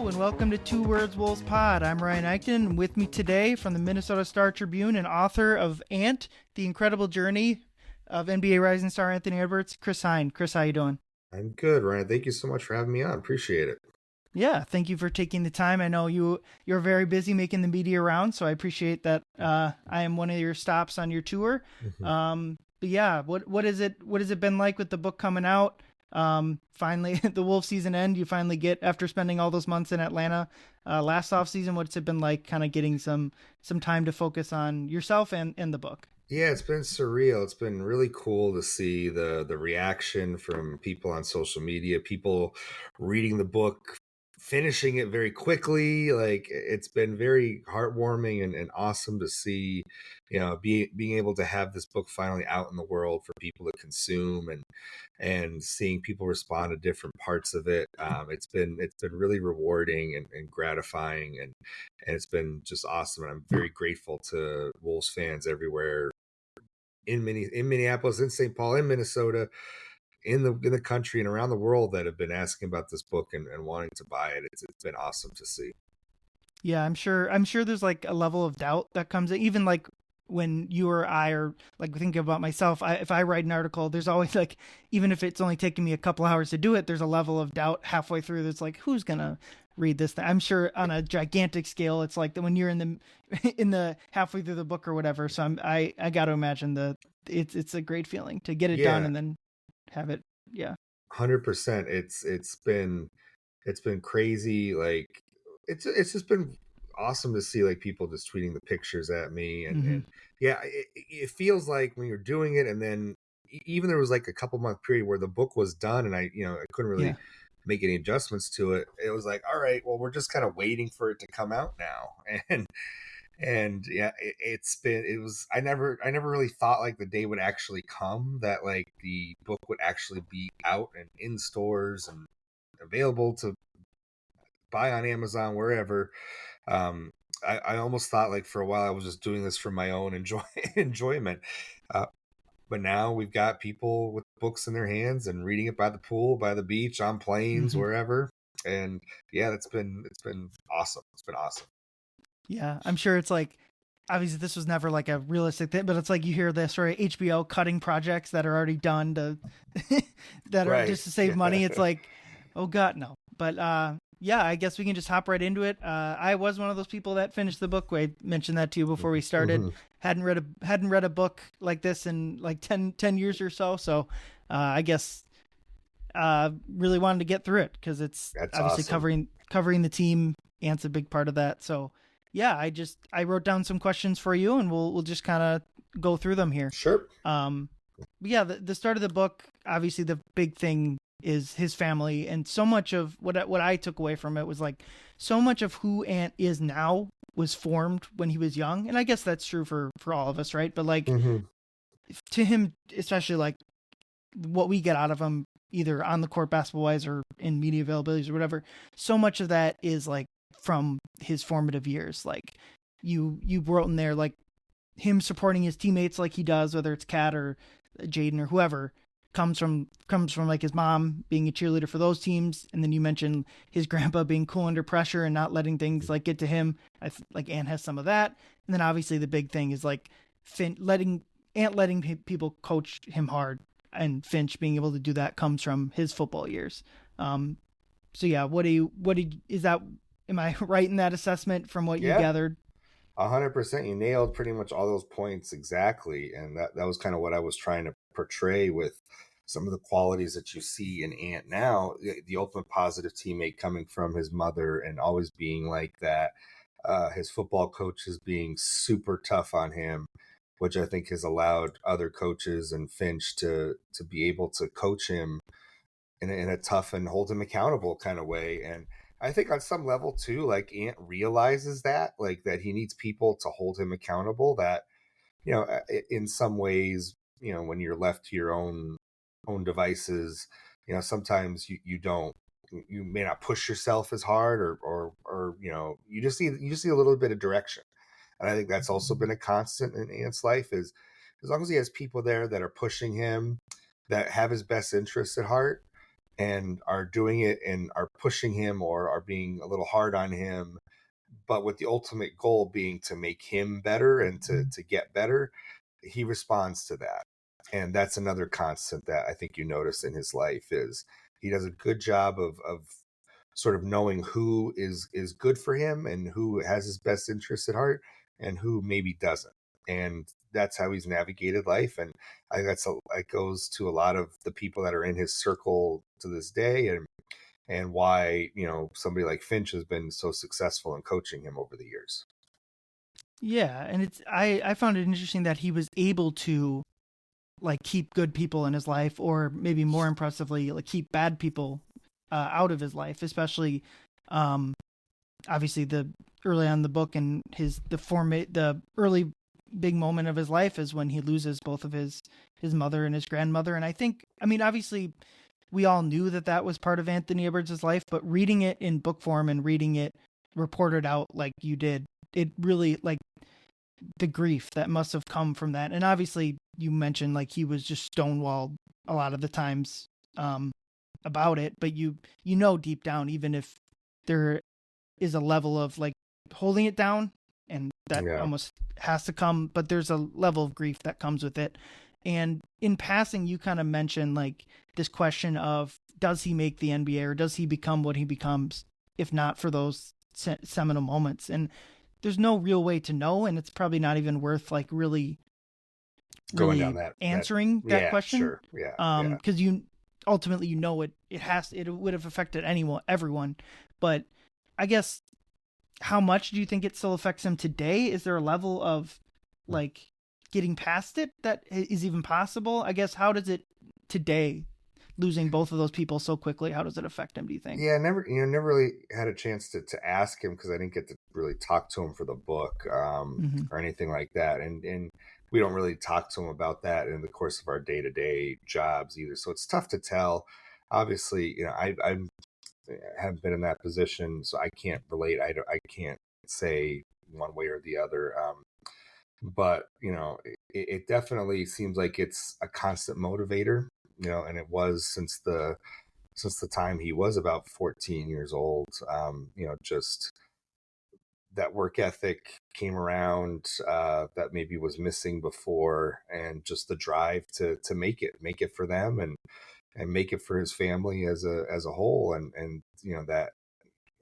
Hello and welcome to Two Words Wolves Pod. I'm Ryan Eichten, and with me today from the Minnesota Star Tribune and author of Ant, The Incredible Journey of NBA Rising Star Anthony Edwards, Chris Hine. Chris, how you doing? I'm good, Ryan. Thank you so much for having me on. Appreciate it. Yeah, thank you for taking the time. I know you're very busy making the media round, so I appreciate that. I am one of your stops on your tour. But yeah, what has it been like with the book coming out? Finally, the Wolf season end. You finally get, after spending all those months in Atlanta last off season. What's it been like, kind of getting some time to focus on yourself and the book? Yeah, it's been surreal. It's been really cool to see the reaction from people on social media, people reading the book, finishing it very quickly. Like it's been very heartwarming and awesome to see, being able to have this book finally out in the world for people to consume and seeing people respond to different parts of it. It's been really rewarding and gratifying and it's been just awesome. And I'm very grateful to Wolves fans everywhere in Minneapolis, in St. Paul, in Minnesota, in the country and around the world that have been asking about this book and wanting to buy it. It's been awesome to see. Yeah, I'm sure there's like a level of doubt that comes in, even like when you or I are like thinking about myself. If I write an article, there's always like, even if it's only taking me a couple hours to do it, there's a level of doubt halfway through that's like, who's gonna read this thing? I'm sure on a gigantic scale, it's like when you're in the halfway through the book or whatever. So I got to imagine it's a great feeling to get it done and then have it. Yeah. 100%. It's been crazy. Like it's just been awesome to see like people just tweeting the pictures at me and yeah, it feels like when you're doing it and then even there was like a couple month period where the book was done and I couldn't really make any adjustments to it. It was like, all right, well, we're just kind of waiting for it to come out now. And yeah, I never really thought like the day would actually come that like the book would actually be out and in stores and available to buy on Amazon, wherever. I almost thought like for a while I was just doing this for my own enjoyment. But now we've got people with books in their hands and reading it by the pool, by the beach, on planes, wherever. And yeah, it's been awesome. It's been awesome. Yeah, I'm sure it's like, obviously this was never like a realistic thing, but it's like you hear this, right? HBO cutting projects that are already done to that are just to save money. It's like, oh God, no. But yeah, I guess we can just hop right into it. I was one of those people that finished the book. I mentioned that to you before we started. Hadn't read a book like this in like 10 years or so. So I guess really wanted to get through it because it's obviously awesome. covering the team. Ant's a big part of that. So yeah, I wrote down some questions for you and we'll just kind of go through them here. Sure. But yeah, the start of the book, obviously the big thing is his family, and so much of what I took away from it was like so much of who Ant is now was formed when he was young, and I guess that's true for all of us, right? But like to him, especially like what we get out of him, either on the court basketball wise or in media availabilities or whatever, so much of that is like from his formative years. Like you wrote in there like him supporting his teammates like he does, whether it's Kat or Jaden or whoever, comes from like his mom being a cheerleader for those teams. And then you mentioned his grandpa being cool under pressure and not letting things like get to him. Like Ant has some of that. And then obviously the big thing is like letting people coach him hard, and Finch being able to do that comes from his football years. So yeah, am I right in that assessment from what you gathered? 100%. You nailed pretty much all those points exactly. And that was kind of what I was trying to portray with some of the qualities that you see in Ant now. The ultimate positive teammate coming from his mother and always being like that. His football coaches being super tough on him, which I think has allowed other coaches and Finch to be able to coach him in a tough and hold him accountable kind of way. And I think on some level too, like Ant realizes that, like that he needs people to hold him accountable, that, in some ways, when you're left to your own devices, sometimes you may not push yourself as hard or you just need a little bit of direction. And I think that's also been a constant in Ant's life, is as long as he has people there that are pushing him, that have his best interests at heart, and are doing it and are pushing him or are being a little hard on him, but with the ultimate goal being to make him better and to get better, he responds to that. And that's another constant that I think you notice in his life is he does a good job of sort of knowing who is good for him and who has his best interests at heart and who maybe doesn't. And that's how he's navigated life. And I think that goes to a lot of the people that are in his circle to this day, and why, somebody like Finch has been so successful in coaching him over the years. Yeah, and I found it interesting that he was able to like keep good people in his life, or maybe more impressively, like keep bad people out of his life, especially obviously the early on in the book, and the early big moment of his life is when he loses both of his mother and his grandmother. And I mean, obviously we all knew that was part of Anthony Edwards' life, but reading it in book form and reading it reported out like you did, it really, like, the grief that must have come from that. And obviously you mentioned like he was just stonewalled a lot of the times about it, but you know deep down, even if there is a level of like holding it down, and that almost has to come, but there's a level of grief that comes with it. And in passing, you kind of mentioned like this question of, does he make the NBA, or does he become what he becomes if not for those seminal moments? And there's no real way to know, and it's probably not even worth like really going down answering that question. Sure. Yeah. Because you ultimately, it would have affected everyone. But I guess, how much do you think it still affects him today? Is there a level of like getting past it that is even possible? I guess, how does it today, losing both of those people so quickly, how does it affect him, do you think? Yeah, never really had a chance to ask him, because I didn't get to really talk to him for the book or anything like that. And we don't really talk to him about that in the course of our day-to-day jobs either. So it's tough to tell. Obviously, I haven't been in that position, so I can't relate. I can't say one way or the other. But it definitely seems like it's a constant motivator, and it was since the time he was about 14 years old. Just that work ethic came around that maybe was missing before, and just the drive to make it for them, and make it for his family as a whole. And that,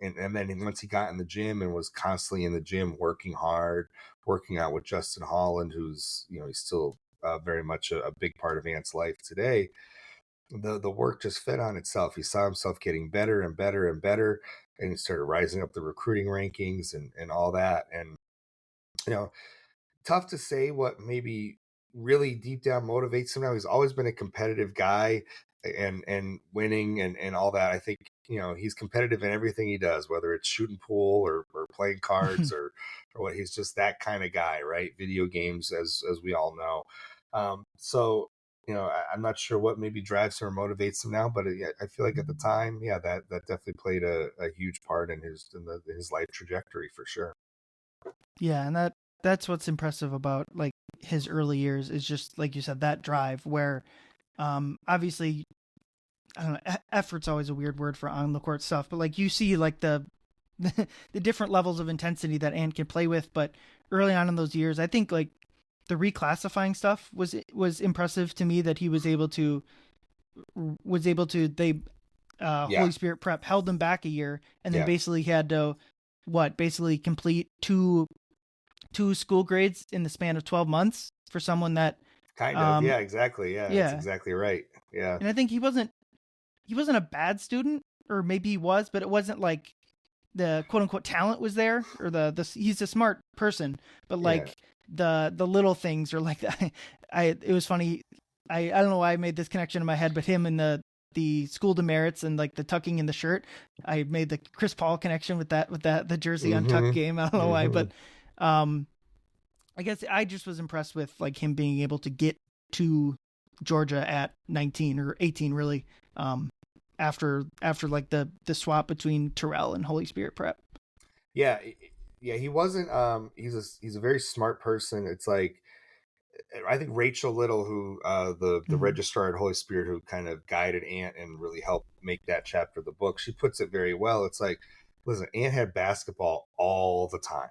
and then once he got in the gym and was constantly in the gym working hard, working out with Justin Holland, who's he's still very much a big part of Ant's life today. The work just fed on itself. He saw himself getting better and better and better, and he started rising up the recruiting rankings and all that. And tough to say what maybe really deep down motivates him now. He's always been a competitive guy, and winning and all that. I think he's competitive in everything he does, whether it's shooting pool or playing cards or what. He's just that kind of guy, right? Video games, as we all know. So I'm not sure what maybe drives him or motivates him now, but I feel like at the time, that definitely played a huge part in his life trajectory for sure. Yeah, and that's what's impressive about like his early years, is just like you said, that drive where obviously, I don't know, effort's always a weird word for on the court stuff, but like you see like the different levels of intensity that Ant can play with. But early on in those years, I think like the reclassifying stuff was impressive to me, that he was able to Holy Spirit Prep held him back a year, and then basically had to complete two school grades in the span of 12 months for someone that kind of exactly that's exactly right. And I think he wasn't a bad student, or maybe he was, but it wasn't like the quote unquote talent was there, or he's a smart person, but like the little things, or like it was funny. I don't know why I made this connection in my head, but him and the school demerits and like the tucking in the shirt, I made the Chris Paul connection with the jersey untucked game. I don't know why, but I guess I just was impressed with like him being able to get to Georgia at 19 or 18, really, after like the swap between Terrell and Holy Spirit Prep. Yeah, he wasn't. He's a very smart person. It's like I think Rachel Little, who the registrar at Holy Spirit, who kind of guided Ant and really helped make that chapter of the book, she puts it very well. It's like, listen, Ant had basketball all the time,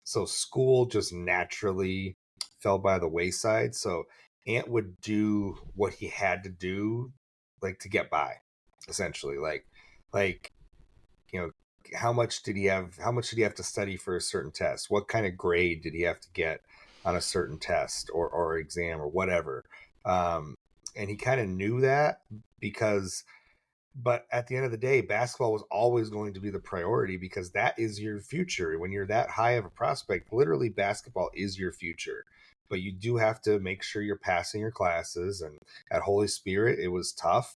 so school just naturally fell by the wayside. So Ant would do what he had to do, like to get by, essentially. Like you know, how much did he have? How much did he have to study for a certain test? What kind of grade did he have to get on a certain test or exam or whatever? And he kind of knew that because, but at the end of the day, basketball was always going to be the priority because that is your future. When you're that high of a prospect, literally basketball is your future. But you do have to make sure you're passing your classes. And at Holy Spirit, it was tough.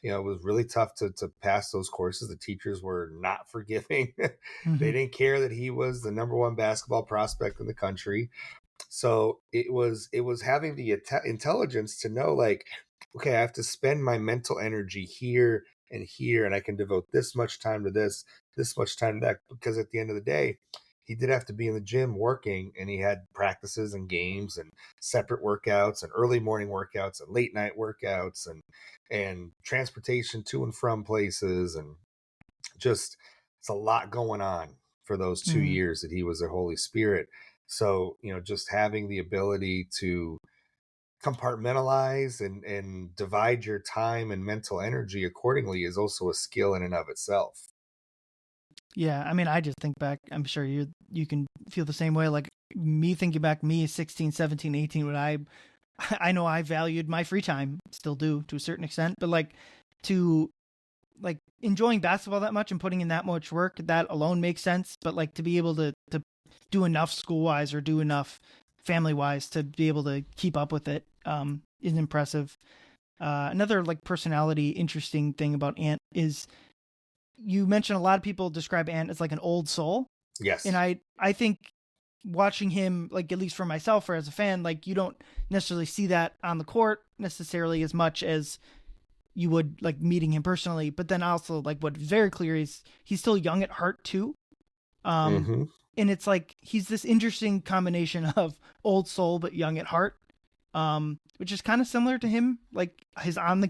It was really tough to pass those courses. The teachers were not forgiving. They didn't care that he was the number one basketball prospect in the country. So it was having the intelligence to know, like, okay, I have to spend my mental energy here and here, and I can devote this much time to this much time to that, because at the end of the day, he did have to be in the gym working, and he had practices and games and separate workouts and early morning workouts and late night workouts and transportation to and from places, and just, it's a lot going on for those 2 years that he was at Holy Spirit. So, just having the ability to compartmentalize and divide your time and mental energy accordingly is also a skill in and of itself. Yeah, I mean, I just think back, I'm sure you can feel the same way. Like me thinking back, me 16, 17, 18, when I know I valued my free time, still do to a certain extent, but like to like enjoying basketball that much and putting in that much work, that alone makes sense. But like to be able to do enough school wise or do enough family wise to be able to keep up with it is impressive. Another like personality interesting thing about Ant is you mentioned a lot of people describe Ant as like an old soul. Yes. And I think watching him, like at least for myself or as a fan, like you don't necessarily see that on the court necessarily as much as you would like meeting him personally. But then also like what's very clear is he's still young at heart too. And it's like he's this interesting combination of old soul but young at heart, which is kind of similar to him. Like his on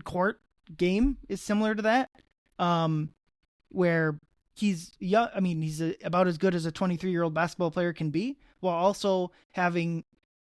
court game is similar to that, where he's young. I mean, he's about as good as a 23-year-old basketball player can be, while also having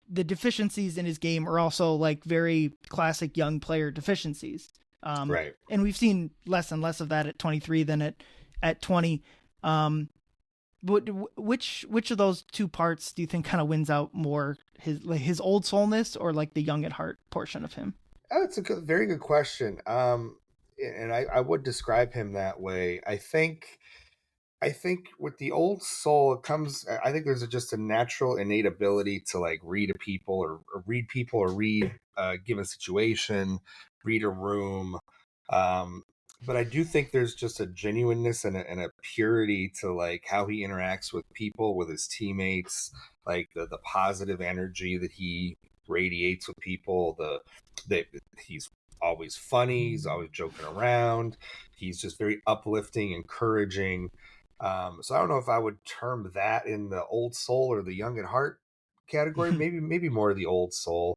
the deficiencies in his game are also like very classic young player deficiencies. Right. And we've seen less and less of that at 23 than at 20. But which of those two parts do you think kind of wins out more, his old soulness or like the young at heart portion of him? Oh, it's a very good question. And I would describe him that way. I think with the old soul, it comes. I think there's just a natural, innate ability to like read people or read a given situation, read a room. But I do think there's just a genuineness and a purity to like how he interacts with people, with his teammates, like the positive energy that he radiates with people. That he's always funny, he's always joking around, he's just very uplifting, encouraging. So I don't know if I would term that in the old soul or the young at heart category. maybe more the old soul,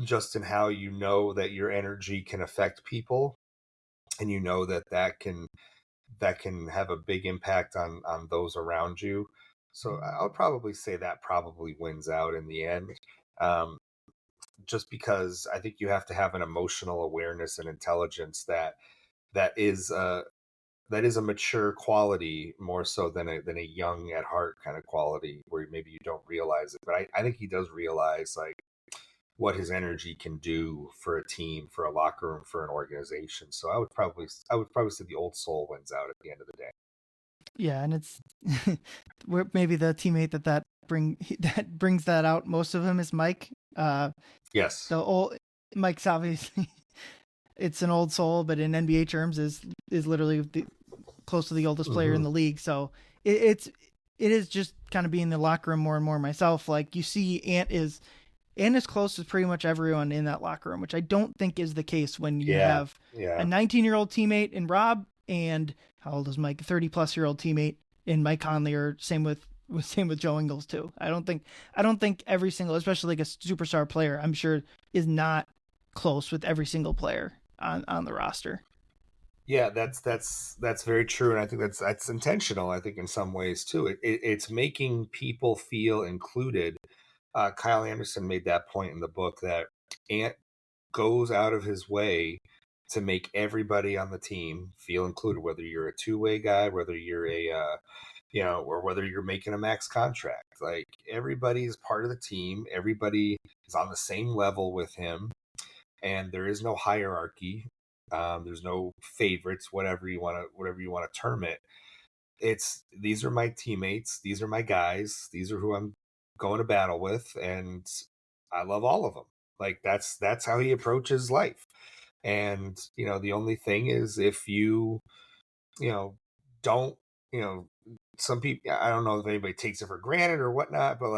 just in how you know that your energy can affect people, and you know that can have a big impact on those around you. So I would probably say that probably wins out in the end. Just because I think you have to have an emotional awareness and intelligence that is a mature quality, more so than a young at heart kind of quality where maybe you don't realize it. But I think he does realize like what his energy can do for a team, for a locker room, for an organization. So I would probably say the old soul wins out at the end of the day. Yeah, and it's where maybe the teammate that brings that out most of him is Mike. Yes. The old Mike's obviously it's an old soul, but in NBA terms is literally close to the oldest player in the league. So it is just kind of being in the locker room more and more myself. Like you see Ant is close to pretty much everyone in that locker room, which I don't think is the case when you have a 19-year-old teammate in Rob and how old is Mike? 30-plus-year-old teammate in Mike Conley, or same with same with Joe Ingles too. I don't think every single, especially like a superstar player, I'm sure is not close with every single player on the roster. Yeah, that's very true, and I think that's intentional. I think in some ways too, it's making people feel included. Kyle Anderson made that point in the book that Ant goes out of his way to make everybody on the team feel included, whether you're a two-way guy, whether you're a or whether you're making a max contract. Like everybody's part of the team, everybody is on the same level with him, and there is no hierarchy. There's no favorites, whatever you want to term it. It's these are my teammates, these are my guys, these are who I'm going to battle with, and I love all of them. Like that's how he approaches life. And the only thing is if you know don't you know some people, I don't know if anybody takes it for granted or whatnot, but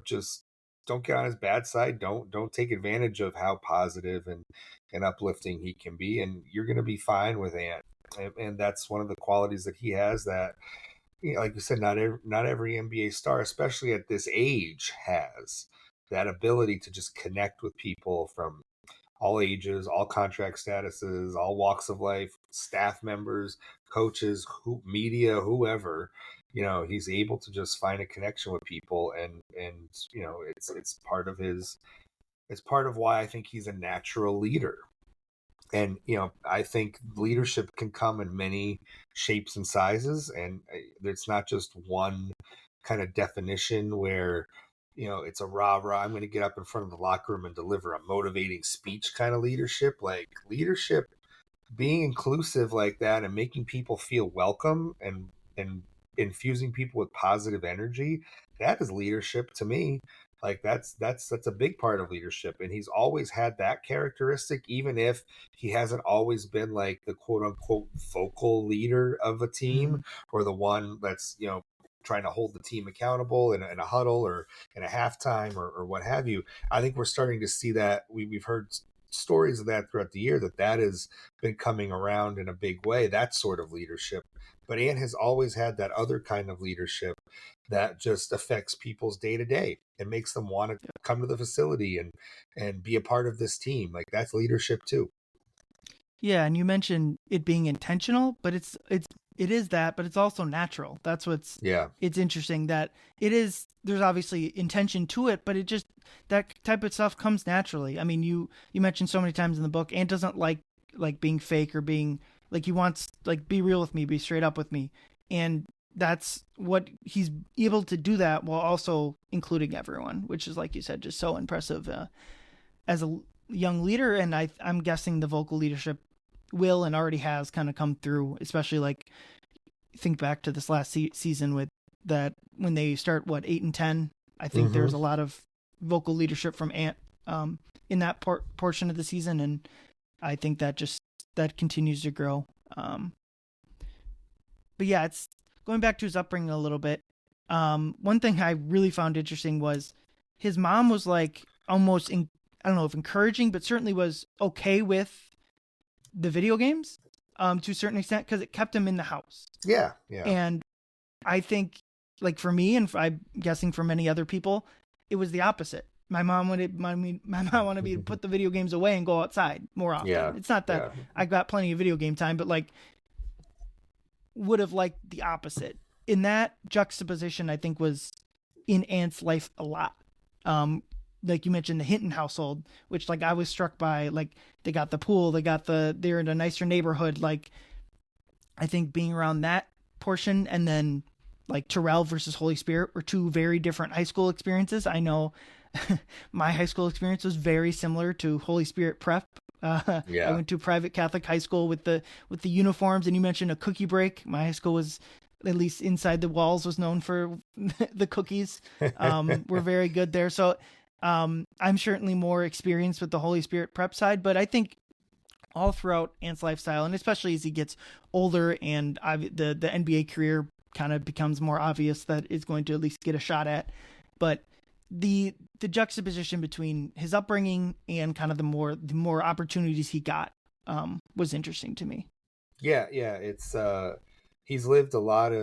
just don't get on his bad side. Don't take advantage of how positive and uplifting he can be, and you're going to be fine with Ant. And that's one of the qualities that he has that, like you said, not every NBA star, especially at this age, has that ability to just connect with people from all ages, all contract statuses, all walks of life, staff members, coaches, media, whoever. He's able to just find a connection with people, and it's part of his. It's part of why I think he's a natural leader. And I think leadership can come in many shapes and sizes, and it's not just one kind of definition where it's a rah I'm going to get up in front of the locker room and deliver a motivating speech kind of leadership. Like leadership, being inclusive like that and making people feel welcome and infusing people with positive energy, that is leadership to me. Like that's a big part of leadership, and he's always had that characteristic, even if he hasn't always been like the quote unquote vocal leader of a team, or the one that's trying to hold the team accountable in a huddle or in a halftime or what have you. I think we're starting to see that. We've heard stories of that throughout the year, that has been coming around in a big way, that sort of leadership. But Ant has always had that other kind of leadership that just affects people's day to day and makes them want to come to the facility and be a part of this team. Like that's leadership too. Yeah, and you mentioned it being intentional, but it is that, but it's also natural. That's it's interesting that it is. There's obviously intention to it, but it just, that type of stuff comes naturally. I mean, you mentioned so many times in the book, Ant doesn't like being fake or being like, he wants like, be real with me, be straight up with me, and that's what he's able to do, that while also including everyone, which is, like you said, just so impressive as a young leader. And I'm guessing the vocal leadership will and already has kind of come through, especially like think back to this last season with that, when they start 8-10, I think there's a lot of vocal leadership from Ant in that portion of the season, and I think that continues to grow. But yeah, it's going back to his upbringing a little bit. One thing I really found interesting was his mom was like almost I don't know if encouraging, but certainly was okay with the video games to a certain extent, because it kept him in the house. Yeah. And I think, like for me, and I'm guessing for many other people, it was the opposite. My mom wanted me to put the video games away and go outside more often. Yeah. It's not that I got plenty of video game time, but like would have liked the opposite. In that juxtaposition, I think was in Ant's life a lot. Like you mentioned, the Hinton household, which like I was struck by, like they got the pool, they're in a nicer neighborhood. Like I think being around that portion, and then like Terrell versus Holy Spirit were two very different high school experiences. I know my high school experience was very similar to Holy Spirit prep. I went to a private Catholic high school with the uniforms, and you mentioned a cookie break. My high school was, at least inside the walls, was known for the cookies. We're very good there. So I'm certainly more experienced with the Holy Spirit prep side, but I think all throughout Ant's lifestyle, and especially as he gets older and the NBA career kind of becomes more obvious that it's going to at least get a shot at, but the juxtaposition between his upbringing and kind of the more opportunities he got was interesting to me. Yeah. It's he's lived in a lot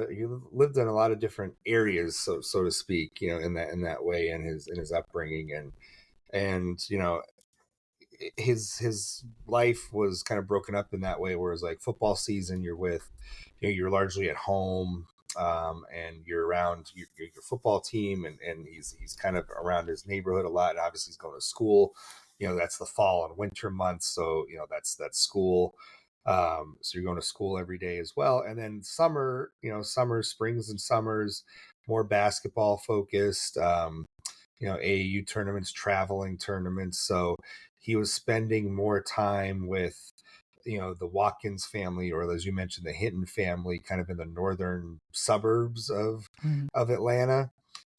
of different areas, so to speak, in that way, in his upbringing, and his life was kind of broken up in that way, whereas like football season, you're largely at home, and you're around your football team, and he's kind of around his neighborhood a lot, and obviously he's going to school. That's the fall and winter months, so that's school. So you're going to school every day as well, and then summer, springs and summers, more basketball focused. AAU tournaments, traveling tournaments. So he was spending more time with, the Watkins family, or as you mentioned, the Hinton family, kind of in the northern suburbs Mhm. of Atlanta.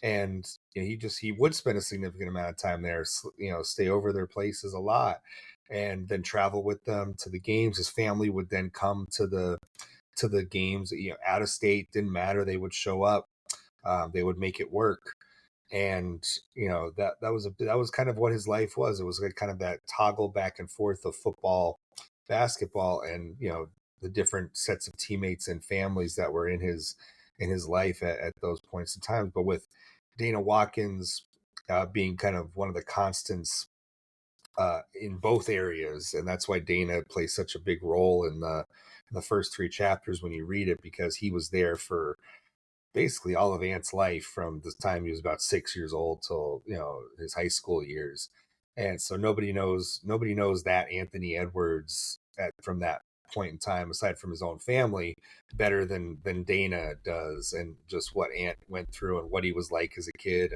And he would spend a significant amount of time there, stay over their places a lot, and then travel with them to the games. His family would then come to the games, out of state, didn't matter. They would show up. They would make it work. And that was kind of what his life was. It was like kind of that toggle back and forth of football, basketball, and the different sets of teammates and families that were in his life at those points in time. But with Dana Watkins being kind of one of the constants in both areas, and that's why Dana plays such a big role in the first three chapters when you read it, because he was there for basically all of Ant's life, from the time he was about 6 years old till his high school years. And so nobody knows that Anthony Edwards from that point in time, aside from his own family, better than Dana does, and just what Ant went through and what he was like as a kid,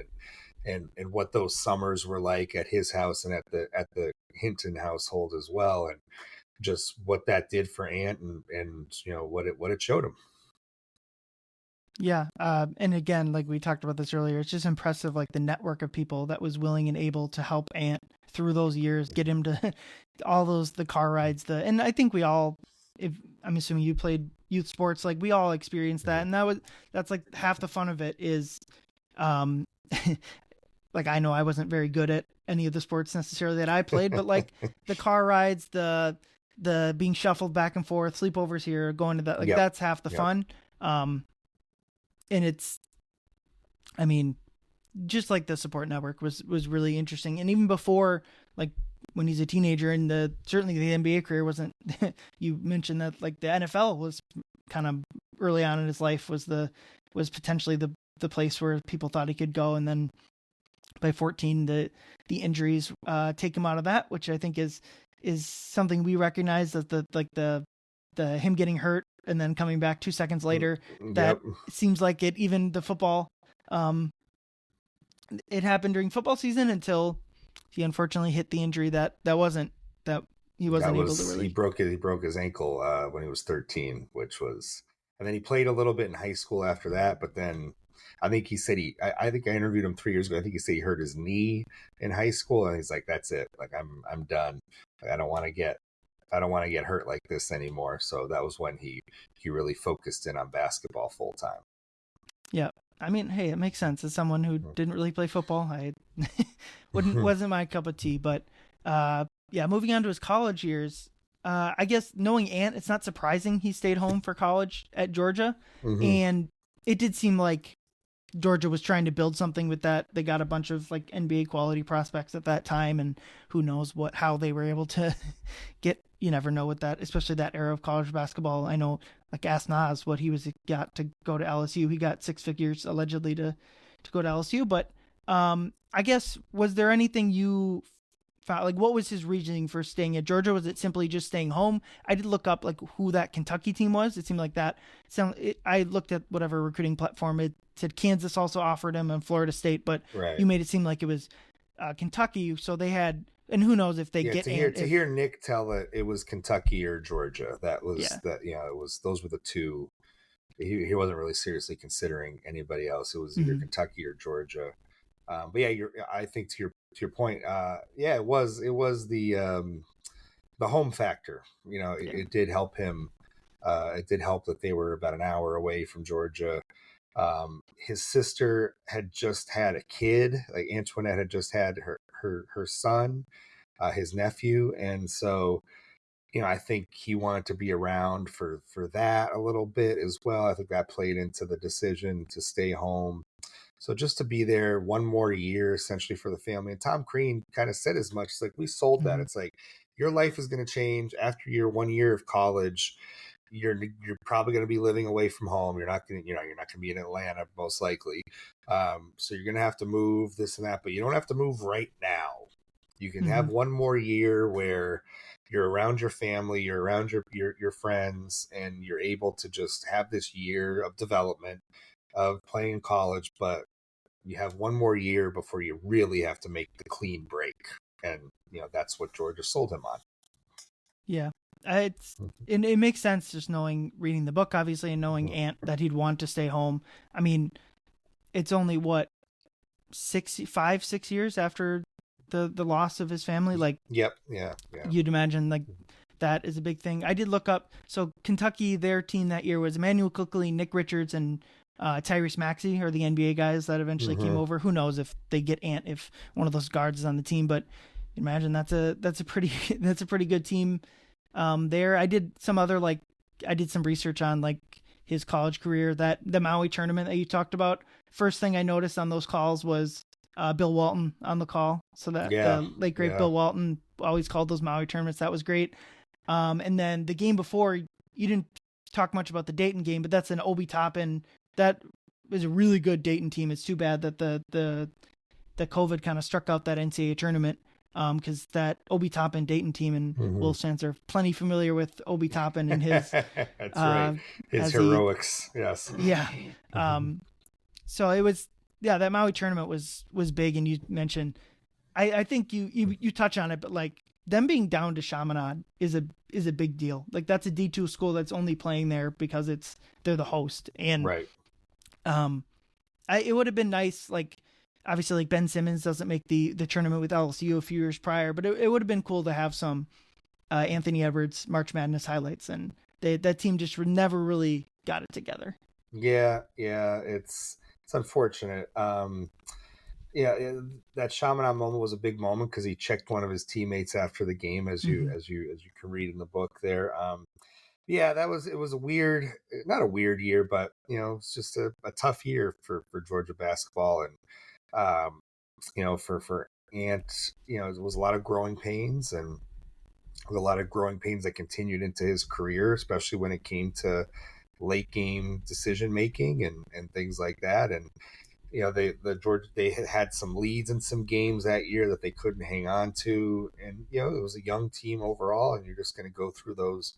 and what those summers were like at his house and at the Hinton household as well, and just what that did for Ant, and what it showed him. Yeah, and again, like we talked about this earlier, it's just impressive, like the network of people that was willing and able to help Ant through those years, get him to all the car rides, and I think we all, if I'm assuming you played youth sports, like we all experienced that, and that's like half the fun of it is, um, like I know I wasn't very good at any of the sports necessarily that I played, but like the car rides, the being shuffled back and forth, sleepovers here, going to that, like Yep. that's half the Yep. fun. And it's, I mean, just like the support network was really interesting, and even before, like when he's a teenager, and certainly the NBA career wasn't. You mentioned that like the NFL was kind of early on in his life, was potentially the place where people thought he could go, and then by 14 the injuries take him out of that, which I think is something we recognize, that the him getting hurt and then coming back 2 seconds later, that Yep. seems like it, even the football, um it happened during football season until he unfortunately hit the injury that he That wasn't able to was really. he broke his ankle when he was 13, which was, and then he played a little bit in high school after that, but then I think he said I think I interviewed him 3 years ago. I think he said he hurt his knee in high school, and he's like, that's it. Like, I'm done. Like, I don't want to get hurt like this anymore. So that was when he really focused in on basketball full time. Yeah, I mean, hey, it makes sense. As someone who didn't really play football, I wasn't my cup of tea. But yeah, moving on to his college years, I guess knowing Ant, it's not surprising he stayed home for college at Georgia, Mm-hmm. and it did seem like Georgia was trying to build something with that. They got a bunch of like NBA quality prospects at that time, and who knows how they were able to get. You never know with that, especially that era of college basketball. I know, like ask Nas what he was got to go to LSU. He got 6 figures allegedly to go to LSU. But I guess, was there anything you found, like what was his reasoning for staying at Georgia? Was it simply just staying home? I did look up like who that Kentucky team was. It seemed like that. I looked at whatever recruiting platform. It said Kansas also offered him, and Florida State, but Right. you made it seem like it was Kentucky. So they had, and who knows if they Yeah, get to hear Nick tell that it was Kentucky or Georgia, that was yeah. that it was those were the two. He wasn't really seriously considering anybody else. It was either Mm-hmm. Kentucky or Georgia. But yeah, I think to your point, yeah, it was the home factor. Yeah. It did help him. It did help that they were about an hour away from Georgia. His sister had just had a kid. Like Antoinette had just had her son, his nephew, and so I think he wanted to be around for that a little bit as well. I think that played into the decision to stay home. So just to be there one more year essentially for the family. And Tom Crean kind of said as much. It's like, we sold that. Mhm. It's like, your life is going to change after your 1 year of college. You're probably going to be living away from home. You're not going to, you're not going to be in Atlanta most likely. So you're going to have to move this and that, but you don't have to move right now. You can have Mhm. one more year where you're around your family, you're around your friends, and you're able to just have this year of development of playing in college, but you have one more year before you really have to make the clean break. And, that's what Georgia sold him on. Yeah. It makes sense just reading the book, obviously, and knowing Ant that he'd want to stay home. I mean, it's only what 6 years after the loss of his family. Like, Yep. Yeah. you'd imagine like that is a big thing. I did look up. So Kentucky, their team that year was Emmanuel Cookley, Nick Richards, and Tyrese Maxey are the NBA guys that eventually came over. Who knows if they get Ant, if one of those guards is on the team, but imagine that's a pretty that's a pretty good team. There, I did some research on like his college career, that the Maui tournament that you talked about. First thing I noticed on those calls was Bill Walton on the call. So that the late great Bill Walton always called those Maui tournaments. That was great. And then the game before, you didn't talk much about the Dayton game, but that's an Obi Toppin. That is a really good Dayton team. It's too bad that the COVID kind of struck out that NCAA tournament. Because that Obi Toppin Dayton team, and Will Sands are plenty familiar with Obi Toppin and his that's right, his heroics. Yes. Yeah. So it was, that Maui tournament was big, and you mentioned, I think you touch on it, but like them being down to Chaminade is a big deal. Like, that's a D2 school that's only playing there because they're the host, and right. It would have been nice, like, obviously, like, Ben Simmons doesn't make the tournament with LSU a few years prior, but it would have been cool to have some Anthony Edwards March Madness highlights, and that team just never really got it together. Yeah, it's unfortunate. That Chaminade moment was a big moment because he checked one of his teammates after the game, as you can read in the book there. It was a weird, not a weird year, but it's just a tough year for Georgia basketball, and for Ant, it was a lot of growing pains, and a lot of growing pains that continued into his career, especially when it came to late game decision making and things like that. And they had some leads in some games that year that they couldn't hang on to, and it was a young team overall, and you're just going to go through those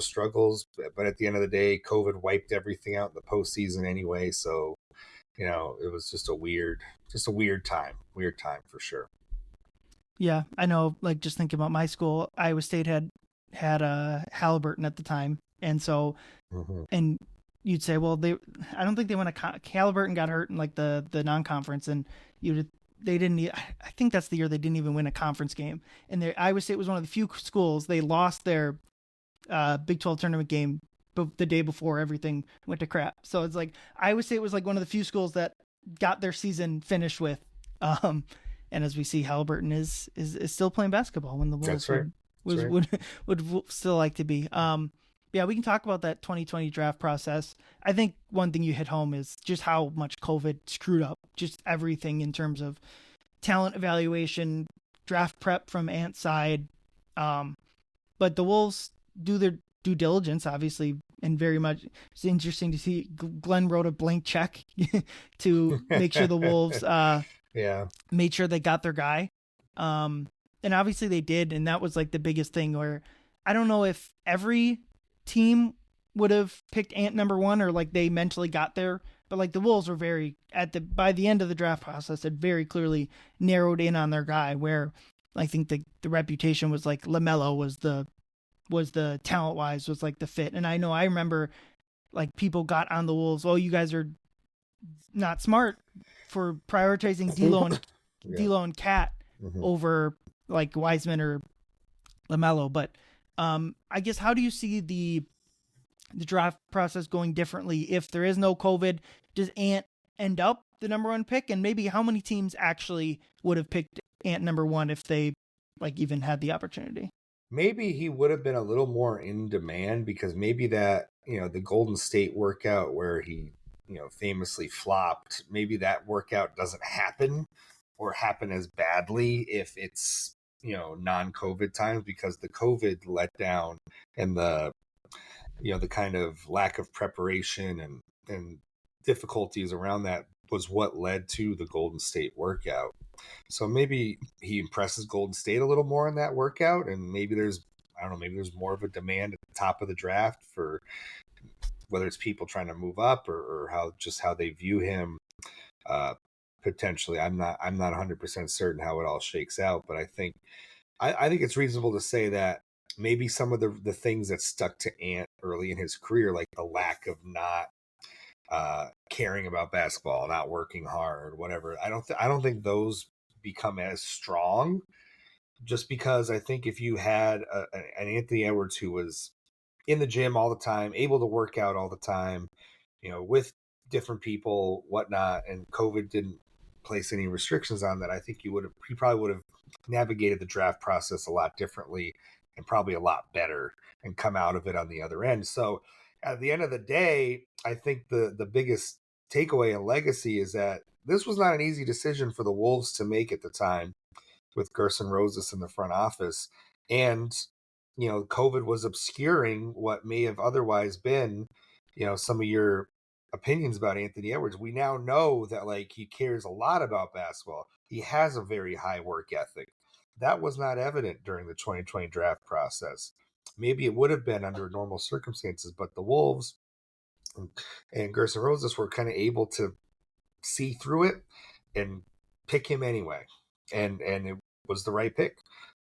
struggles. But at the end of the day, COVID wiped everything out in the postseason anyway, so it was just a weird time for sure. Yeah, I know. Like, just thinking about my school, Iowa State had Halliburton at the time, and so and you'd say, well, I don't think they went Halliburton got hurt in like the non-conference, and they didn't. I think that's the year they didn't even win a conference game, and Iowa State was one of the few schools they lost their Big 12 tournament game the day before everything went to crap. So it's like Iowa State was like one of the few schools that got their season finished with. And as we see, Halliburton is still playing basketball when the Wolves would still like to be. We can talk about that 2020 draft process. I think one thing you hit home is just how much COVID screwed up just everything in terms of talent evaluation, draft prep from Ant's side. But the Wolves do their due diligence, obviously, and very much. It's interesting to see Glenn wrote a blank check to make sure the Wolves made sure they got their guy. And obviously they did, and that was like the biggest thing, where I don't know if every team would have picked Ant number one, or like they mentally got there, but like the Wolves were by the end of the draft process had very clearly narrowed in on their guy, where I think the reputation was like LaMelo was the talent wise was like the fit. And I remember like people got on the Wolves, oh, you guys are not smart for prioritizing D'Lo and Cat over like Wiseman or LaMelo. But I guess, how do you see the draft process going differently if there is no COVID? Does Ant end up the number one pick? And maybe how many teams actually would have picked Ant number one if they like even had the opportunity? maybe he would have been a little more in demand because maybe that, the Golden State workout where he, famously flopped, maybe that workout doesn't happen or happen as badly if it's, non-COVID times, because the COVID letdown and the kind of lack of preparation and difficulties around that was what led to the Golden State workout. So maybe he impresses Golden State a little more in that workout, and maybe there's, I don't know, maybe there's more of a demand at the top of the draft for whether it's people trying to move up or how they view him. Uh, Potentially, I'm not 100% certain how it all shakes out, but I think it's reasonable to say that maybe some of the things that stuck to Ant early in his career, like the lack of not caring about basketball, not working hard, whatever. I don't think those become as strong, just because I think if you had an Anthony Edwards who was in the gym all the time, able to work out all the time, with different people, whatnot, and COVID didn't place any restrictions on that, I think he probably would have navigated the draft process a lot differently and probably a lot better and come out of it on the other end. So at the end of the day, I think the biggest takeaway and legacy is that this was not an easy decision for the Wolves to make at the time, with Gerson Rosas in the front office. And, COVID was obscuring what may have otherwise been, some of your opinions about Anthony Edwards. We now know that, like, he cares a lot about basketball. He has a very high work ethic. That was not evident during the 2020 draft process. Maybe it would have been under normal circumstances, but the Wolves and Gerson Rosas were kind of able to see through it and pick him anyway. And it was the right pick.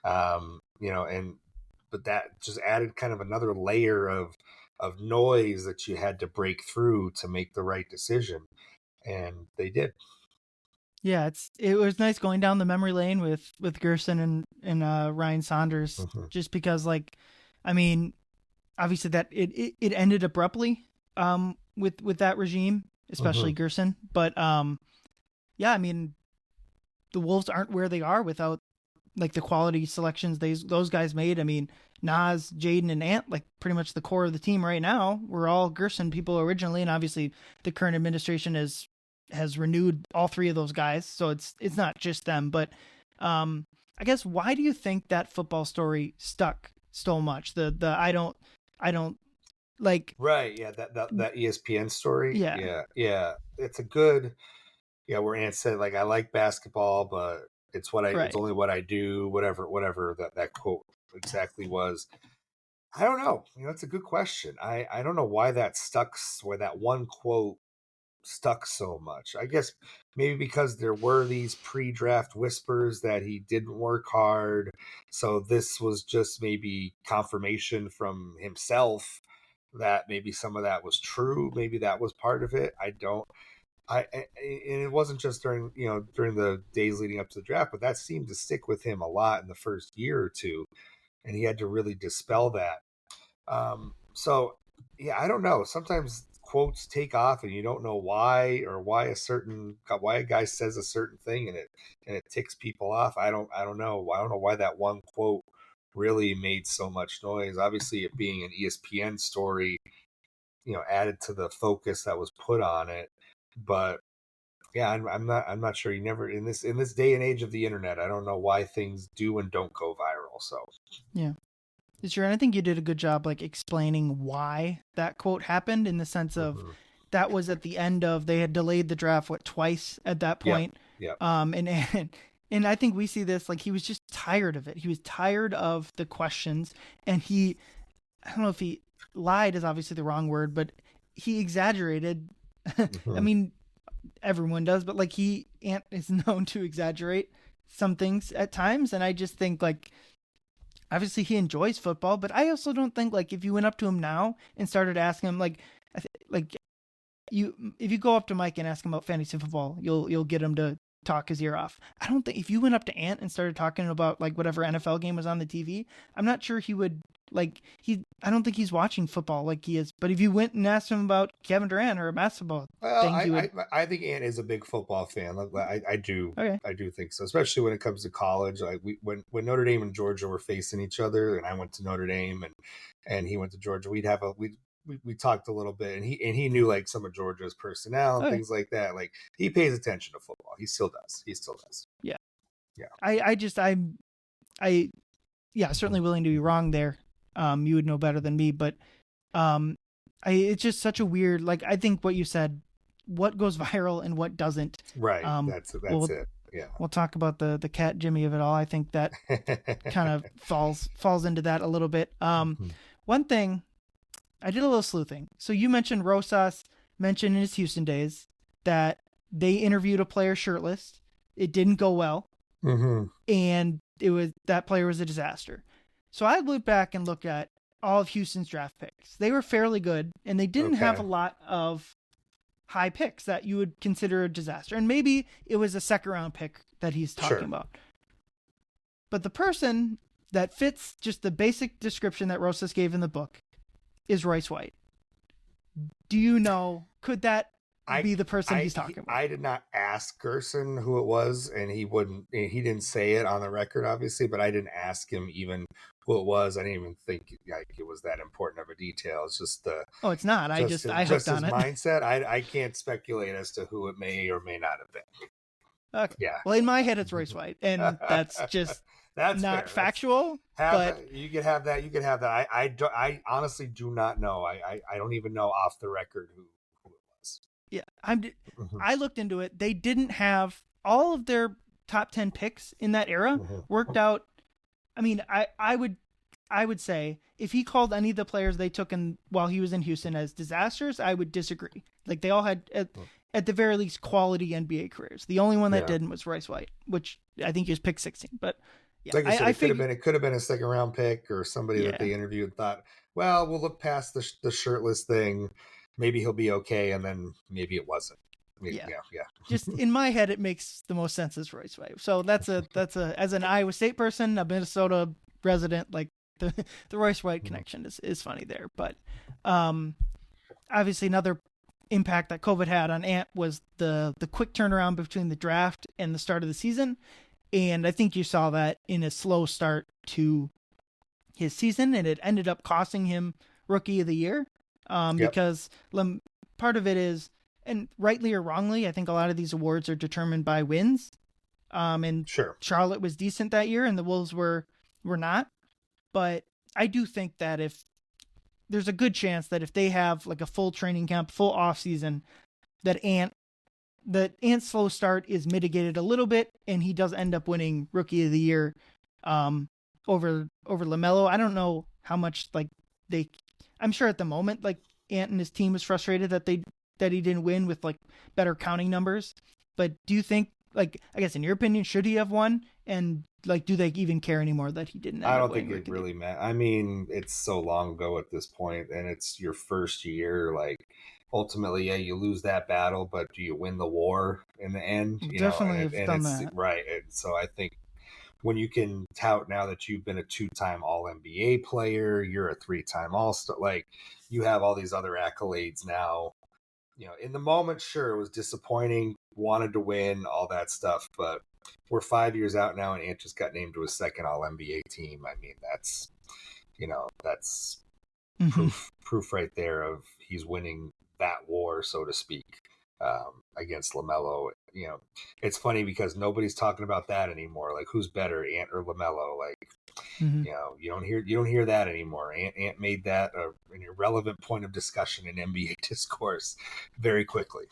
But that just added kind of another layer of noise that you had to break through to make the right decision. And they did. Yeah, it was nice going down the memory lane with Gerson and Ryan Saunders, Mm-hmm. just because, like, I mean, obviously that it ended abruptly with that regime, especially Mm-hmm. Gerson. But yeah, I mean, the Wolves aren't where they are without, like, the quality selections those guys made. I mean, Nas, Jaden, and Ant, like, pretty much the core of the team right now, were all Gerson people originally, and obviously the current administration has renewed all three of those guys, so it's not just them. But I guess, why do you think that football story stuck so much? The I don't like. Right. Yeah. That ESPN story. Yeah. Yeah. Yeah. It's a good, where Ant said, like, I like basketball, but it's Right. only what I do, whatever that quote exactly was. I don't know. It's a good question. I don't know why why that one quote stuck so much. I guess maybe because there were these pre-draft whispers that he didn't work hard. So this was just maybe confirmation from himself that maybe some of that was true. Maybe that was part of it. I don't. And it wasn't just during the days leading up to the draft, but that seemed to stick with him a lot in the first year or two, and he had to really dispel that. So yeah, I don't know. Sometimes quotes take off and you don't know why, or why a guy says a certain thing and it ticks people off. I don't know. I don't know why that one quote really made so much noise. Obviously, it being an ESPN story, added to the focus that was put on it. But yeah, I'm not sure. You never, in this day and age of the internet, I don't know why things do and don't go viral. So Yeah. Sure, and I think you did a good job, like, explaining why that quote happened, in the sense of mhm. that was at the end of, they had delayed the draft twice at that Yep, point. yep. And I think we see this, like, he was just tired of it. He was tired of the questions, and I don't know if he lied is obviously the wrong word, but he exaggerated. I Mhm. mean, everyone does, but, like, Ant is known to exaggerate some things at times, and I just think, like, obviously he enjoys football, but I also don't think, like, if you went up to him now and started asking him, like, like, if you go up to Mike and ask him about fantasy football, you'll get him to talk his ear off. I don't think if you went up to Ant and started talking about like whatever NFL game was on the TV, I'm not sure he would like I don't think he's watching football like he is. But if you went and asked him about Kevin Durant or a basketball thing, he would. I think Ant is a big football fan. I do. Okay. I do think so, especially when it comes to college. Like when Notre Dame and Georgia were facing each other, and I went to Notre Dame and he went to Georgia, we talked a little bit, and he knew like some of Georgia's personnel and things like that. Like he pays attention to football. He still does. Yeah. Yeah. I'm certainly willing to be wrong there. You would know better than me, but it's just such a weird, like, I think what you said, what goes viral and what doesn't. Right. That's it. Yeah. We'll talk about the cat Jimmy of it all. I think that kind of falls into that a little bit. One thing, I did a little sleuthing. So you mentioned Rosas mentioned in his Houston days that they interviewed a player shirtless. It didn't go well. And that player was a disaster. So I went back and looked at all of Houston's draft picks. They were fairly good, and they didn't have a lot of high picks that you would consider a disaster. And maybe it was a second round pick that he's talking about. But the person that fits just the basic description that Rosas gave in the book is Royce White. Do you know, could that be the person he's talking about? I did not ask Gerson who it was, and he didn't say it on the record, obviously, but I didn't ask him even who it was. I didn't even think like it was that important of a detail. It's just it's not. I hooked on his it. Mindset. I can't speculate as to who it may or may not have been. Okay. Yeah. Well, in my head, it's Royce White, and that's just not fair. Factual. You could have that. You could have that. I honestly do not know. I don't even know off the record who it was. Yeah, I looked into it. They didn't have all of their top 10 picks in that era worked out. I mean, I would say if he called any of the players they took while he was in Houston as disasters, I would disagree. Like they all had at the very least quality NBA careers. The only one that didn't was Royce White, which I think he was pick 16. But yeah, like I said, it could have been a second round pick or somebody that they interviewed and thought, well, we'll look past the shirtless thing. Maybe he'll be okay, and then maybe it wasn't. Yeah. Just in my head, it makes the most sense as Royce White. So that's as an Iowa State person, a Minnesota resident, like the Royce White connection is funny there. But obviously another impact that COVID had on Ant was the quick turnaround between the draft and the start of the season. And I think you saw that in a slow start to his season, and it ended up costing him Rookie of the Year. Because part of it is, and rightly or wrongly, I think a lot of these awards are determined by wins. And Charlotte was decent that year and the Wolves were not. But I do think that if there's a good chance that if they have like a full training camp, full off season, that Ant's slow start is mitigated a little bit and he does end up winning Rookie of the Year, over LaMelo. I don't know how much I'm sure at the moment, like Ant and his team was frustrated that he didn't win with like better counting numbers. But do you think, like, I guess in your opinion, should he have won? And like, do they even care anymore that he didn't? I don't think it really matters. I mean, it's so long ago at this point, and it's your first year. Like, ultimately, you lose that battle, but do you win the war in the end? Definitely have done that, right? And so I think when you can tout now that you've been a 2-time All-NBA player, you're a 3-time All-Star, like you have all these other accolades now. In the moment, sure, it was disappointing, wanted to win, all that stuff, but we're 5 years out now and Ant just got named to a second All-NBA team. I mean, that's proof right there of he's winning that war, so to speak, against LaMelo. It's funny because nobody's talking about that anymore. Like, who's better, Ant or LaMelo? Like, you don't hear that anymore. Ant made that an irrelevant point of discussion in NBA discourse very quickly.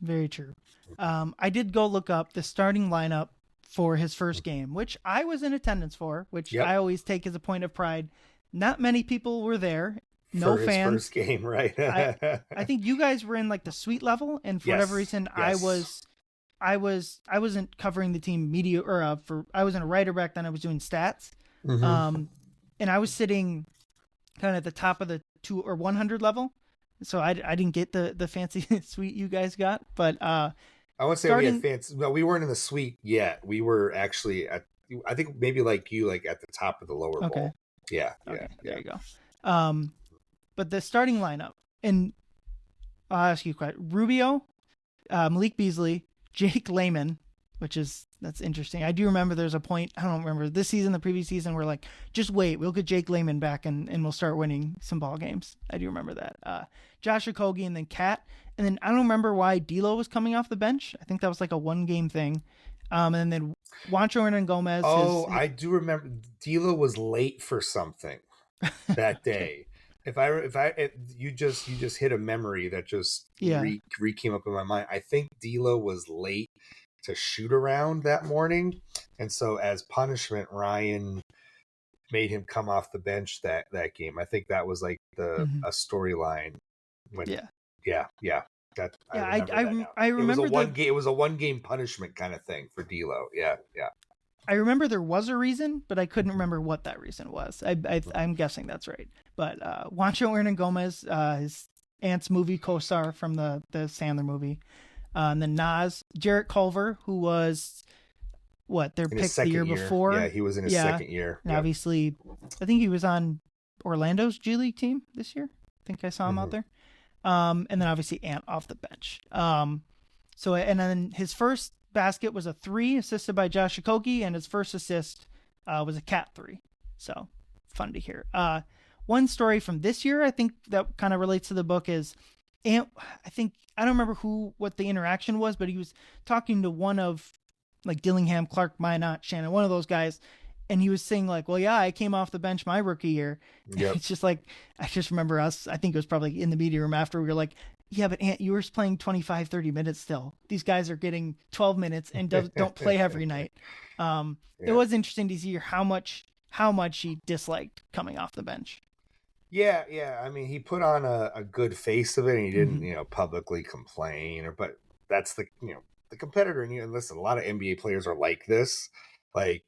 Very true. I did go look up the starting lineup for his first game, which I was in attendance for, which I always take as a point of pride. Not many people were there. No for fans. His first game, right? I think you guys were in like the suite level, and for whatever reason, I wasn't covering the team media I wasn't a writer back then. I was doing stats, and I was sitting kind of at the top of the 2 or 100 level, so I didn't get the fancy suite you guys got. But I wouldn't say we had fans. No, we weren't in the suite yet. We were actually at, I think maybe like you, like at the top of the lower bowl. Yeah. Okay. There you go. But the starting lineup, and I'll ask you a question. Rubio, Malik Beasley, Jake Layman, that's interesting. I do remember there's a point, I don't remember this season, the previous season, we're like, just wait, we'll get Jake Layman back and we'll start winning some ball games. I do remember that. Josh Okogie and then Cat. And then I don't remember why D'Lo was coming off the bench. I think that was like a 1-game thing. And then Juancho Hernangomez. I do remember D'Lo was late for something that day. You just hit a memory that just came up in my mind. I think D'Lo was late to shoot around that morning, and so as punishment, Ryan made him come off the bench that game. I think that was like a storyline. I remember it was a 1-game punishment kind of thing for D'Lo. Yeah. I remember there was a reason, but I couldn't remember what that reason was. I'm guessing that's right. But Juancho Hernangomez, his Ant's movie co-star from the Sandler movie. And then Nas, Jarrett Culver, who was their pick the year before. Yeah, he was in his second year. And obviously, I think he was on Orlando's G League team this year. I think I saw him out there. And then obviously Ant off the bench. And then his first basket was a 3 assisted by Josh Okogie, and his first assist was a Cat 3. So fun to hear. One story from this year, I think that kind of relates to the book, is Ant. I don't remember what the interaction was, but he was talking to one of like Dillingham, Clark, Minot, Shannon, one of those guys. And he was saying like, well, yeah, I came off the bench my rookie year. Yep. It's just like, I just remember us, I think it was probably in the media room after, we were like, yeah, but Ant, you were playing 25, 30 minutes still. These guys are getting 12 minutes and don't play every night. It was interesting to see how much he disliked coming off the bench. Yeah. I mean, he put on a good face of it, and he didn't, publicly complain. But that's the competitor. And listen, a lot of NBA players are like this, like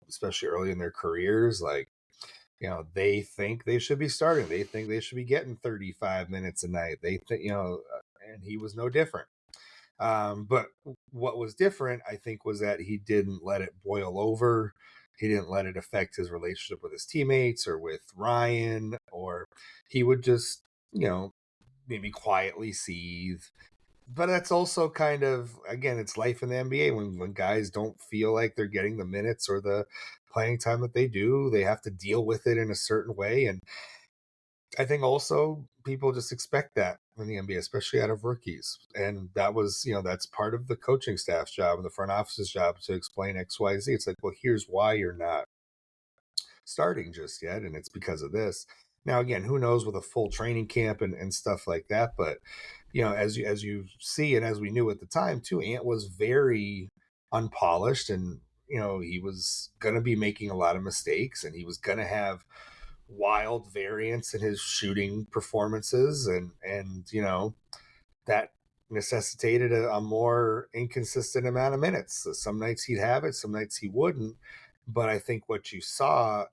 especially early in their careers. Like, they think they should be starting. They think they should be getting 35 minutes a night. They think, and he was no different. But what was different, I think, was that he didn't let it boil over. He didn't let it affect his relationship with his teammates or with Ryan, or he would just, maybe quietly seethe. But that's also kind of, again, it's life in the NBA. When guys don't feel like they're getting the minutes or the playing time that they do, they have to deal with it in a certain way. And I think also people just expect that in the NBA, especially out of rookies. And that was, that's part of the coaching staff's job and the front office's job to explain X, Y, Z. It's like, well, here's why you're not starting just yet. And it's because of this. Now, again, who knows with a full training camp and stuff like that. But, as you see, and as we knew at the time too, Ant was very unpolished, and, he was going to be making a lot of mistakes, and he was going to have wild variance in his shooting performances, and that necessitated a more inconsistent amount of minutes. So some nights he'd have it, some nights he wouldn't. But I think what you saw,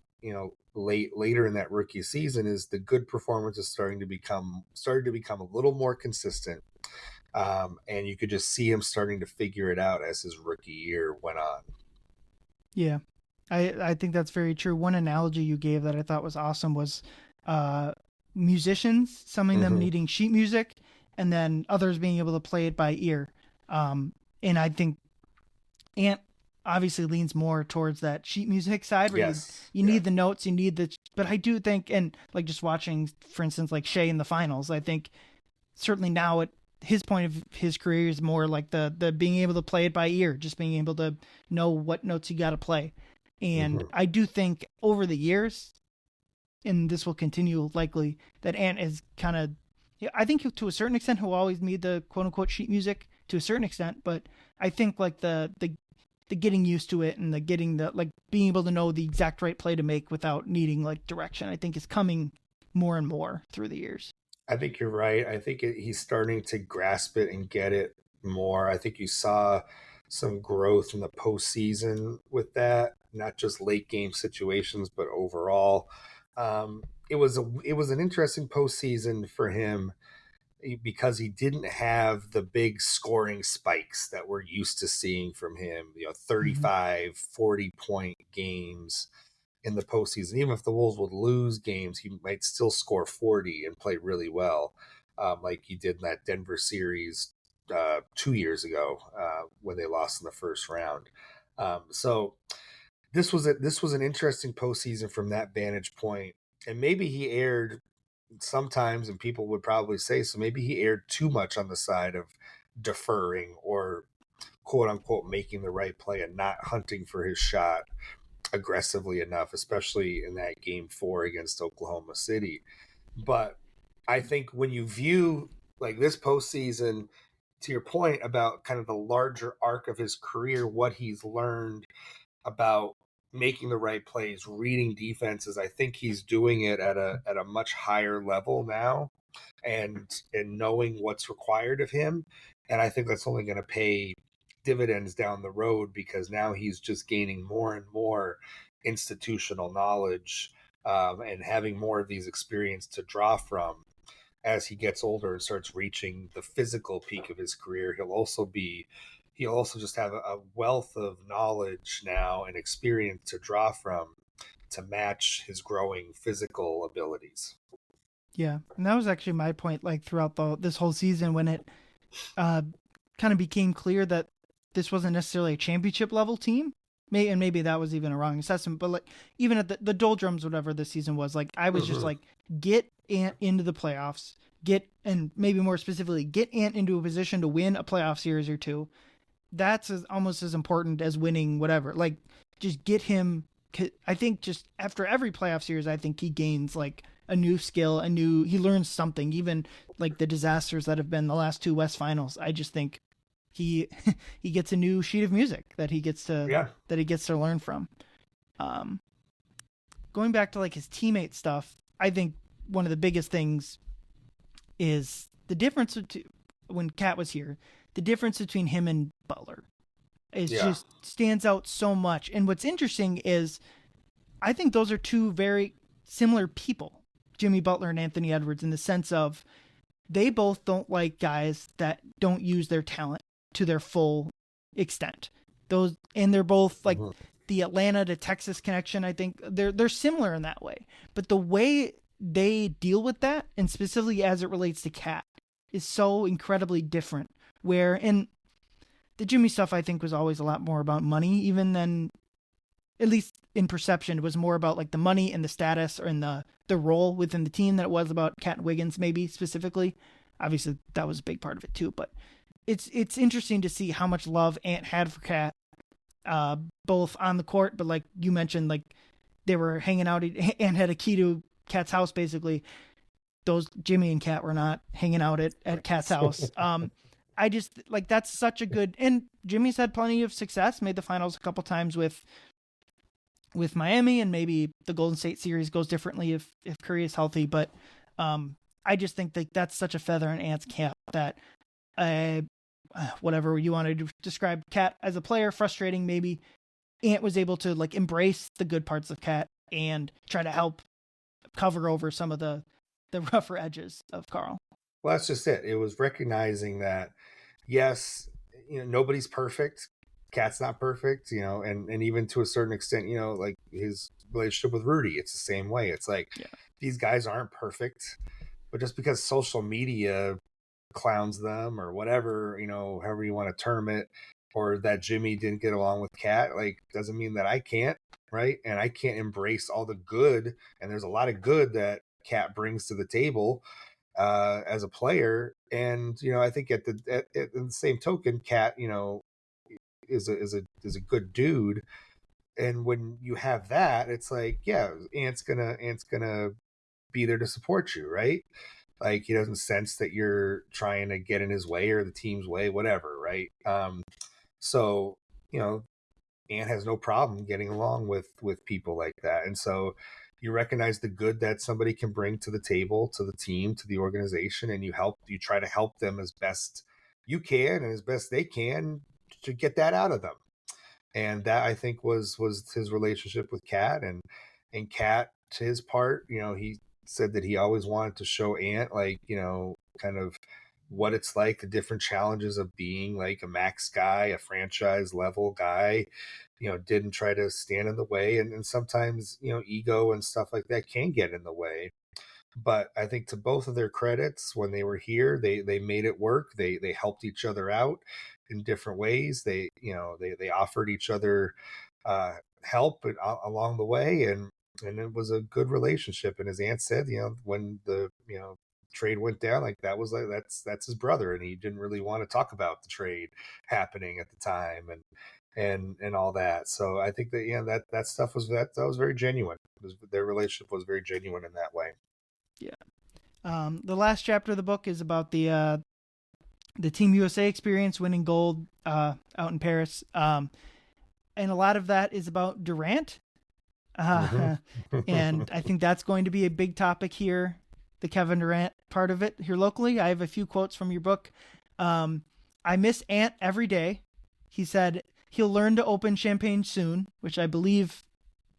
later in that rookie season, is the good performances started to become a little more consistent, and you could just see him starting to figure it out as his rookie year went on. Yeah. I think that's very true. One analogy you gave that I thought was awesome was musicians, some of them needing sheet music, and then others being able to play it by ear. And I think Ant obviously leans more towards that sheet music side, where you need the notes, but I do think, and like just watching, for instance, like Shea in the finals, I think certainly now at his point of his career is more like the being able to play it by ear, just being able to know what notes you got to play. And I do think over the years, and this will continue likely, that Ant is kind of, I think to a certain extent he'll always need the quote unquote sheet music to a certain extent, but I think like the getting used to it and the getting the, like being able to know the exact right play to make without needing like direction, I think is coming more and more through the years. I think you're right. I think he's starting to grasp it and get it more. I think you saw some growth in the postseason with that, not just late game situations, but overall. It was an interesting postseason for him because he didn't have the big scoring spikes that we're used to seeing from him, 35, 40-point games in the postseason. Even if the Wolves would lose games, he might still score 40 and play really well, like he did in that Denver series 2 years ago when they lost in the first round. So this was an interesting postseason from that vantage point, and maybe he aired sometimes, and people would probably say so. Maybe he aired too much on the side of deferring or quote unquote making the right play and not hunting for his shot aggressively enough, especially in that game 4 against Oklahoma City. But I think when you view like this postseason, to your point about kind of the larger arc of his career, what he's learned about making the right plays, reading defenses, I think he's doing it at a much higher level now, and knowing what's required of him. And I think that's only going to pay dividends down the road, because now he's just gaining more and more institutional knowledge, and having more of these experience to draw from as he gets older and starts reaching the physical peak of his career. He'll also just have a wealth of knowledge now and experience to draw from to match his growing physical abilities. Yeah, and that was actually my point. Like throughout this whole season, when it kind of became clear that this wasn't necessarily a championship level team, and maybe that was even a wrong assessment. But like even at the doldrums, whatever this season was, like I was just like, get Ant into the playoffs, and maybe more specifically, get Ant into a position to win a playoff series or two. That's almost as important as winning whatever. Like just get him. I think just after every playoff series, I think he gains like a new skill, he learns something. Even like the disasters that have been the last 2 West Finals, I just think he gets a new sheet of music that he gets to learn from. Going back to like his teammate stuff, I think one of the biggest things is the difference when Cat was here. The difference between him and Butler is just stands out so much. And what's interesting is I think those are 2 very similar people, Jimmy Butler and Anthony Edwards, in the sense of they both don't like guys that don't use their talent to their full extent. They're both like the Atlanta to Texas connection. I think they're similar in that way, but the way they deal with that, and specifically as it relates to Cat, is so incredibly different. And the Jimmy stuff, I think, was always a lot more about money, even than, at least in perception, it was more about like the money and the status or in the role within the team than it was about Cat and Wiggins, maybe specifically. Obviously, that was a big part of it too. But it's interesting to see how much love Ant had for Cat, both on the court, but like you mentioned, like they were hanging out. Ant had a key to Cat's house, basically. Those Jimmy and Cat were not hanging out at Cat's house. I just like that's such a good, and Jimmy's had plenty of success, made the finals a couple times with Miami, and maybe the Golden State series goes differently if Curry is healthy. But I just think that that's such a feather in Ant's cap that whatever you want to describe Cat as a player, frustrating maybe, Ant was able to like embrace the good parts of Cat and try to help cover over some of the rougher edges of Carl. Well, that's just it. It was recognizing that, yes, nobody's perfect. Cat's not perfect, and even to a certain extent, like his relationship with Rudy, it's the same way. It's like these guys aren't perfect, but just because social media clowns them or whatever, however you want to term it, or that Jimmy didn't get along with Cat, like doesn't mean that I can't, right? And I can't embrace all the good, and there's a lot of good that Cat brings to the table as a player. And I think at the same token, Cat is a good dude, and when you have that, it's like Ant's gonna be there to support you, right? Like he doesn't sense that you're trying to get in his way or the team's way, whatever, right? So Ant has no problem getting along with people like that, and so you recognize the good that somebody can bring to the table, to the team, to the organization, and you try to help them as best you can and as best they can to get that out of them. And that, I think, was his relationship with Cat, and Cat, to his part, he said that he always wanted to show Ant, like, kind of what it's like, the different challenges of being like a max guy, a franchise level guy, didn't try to stand in the way. And sometimes, ego and stuff like that can get in the way. But I think to both of their credits, when they were here, they made it work. They helped each other out in different ways. They offered each other help along the way, and it was a good relationship. And as Ant said, when the trade went down, like that's his brother, and he didn't really want to talk about the trade happening at the time, and all that. So I think that that stuff that was very genuine. Their relationship was very genuine in that way. Yeah. The last chapter of the book is about the Team USA experience, winning gold out in Paris, and a lot of that is about Durant. And I think that's going to be a big topic here, the Kevin Durant part of it here locally. I have a few quotes from your book. I miss Ant every day. He said he'll learn to open champagne soon, which I believe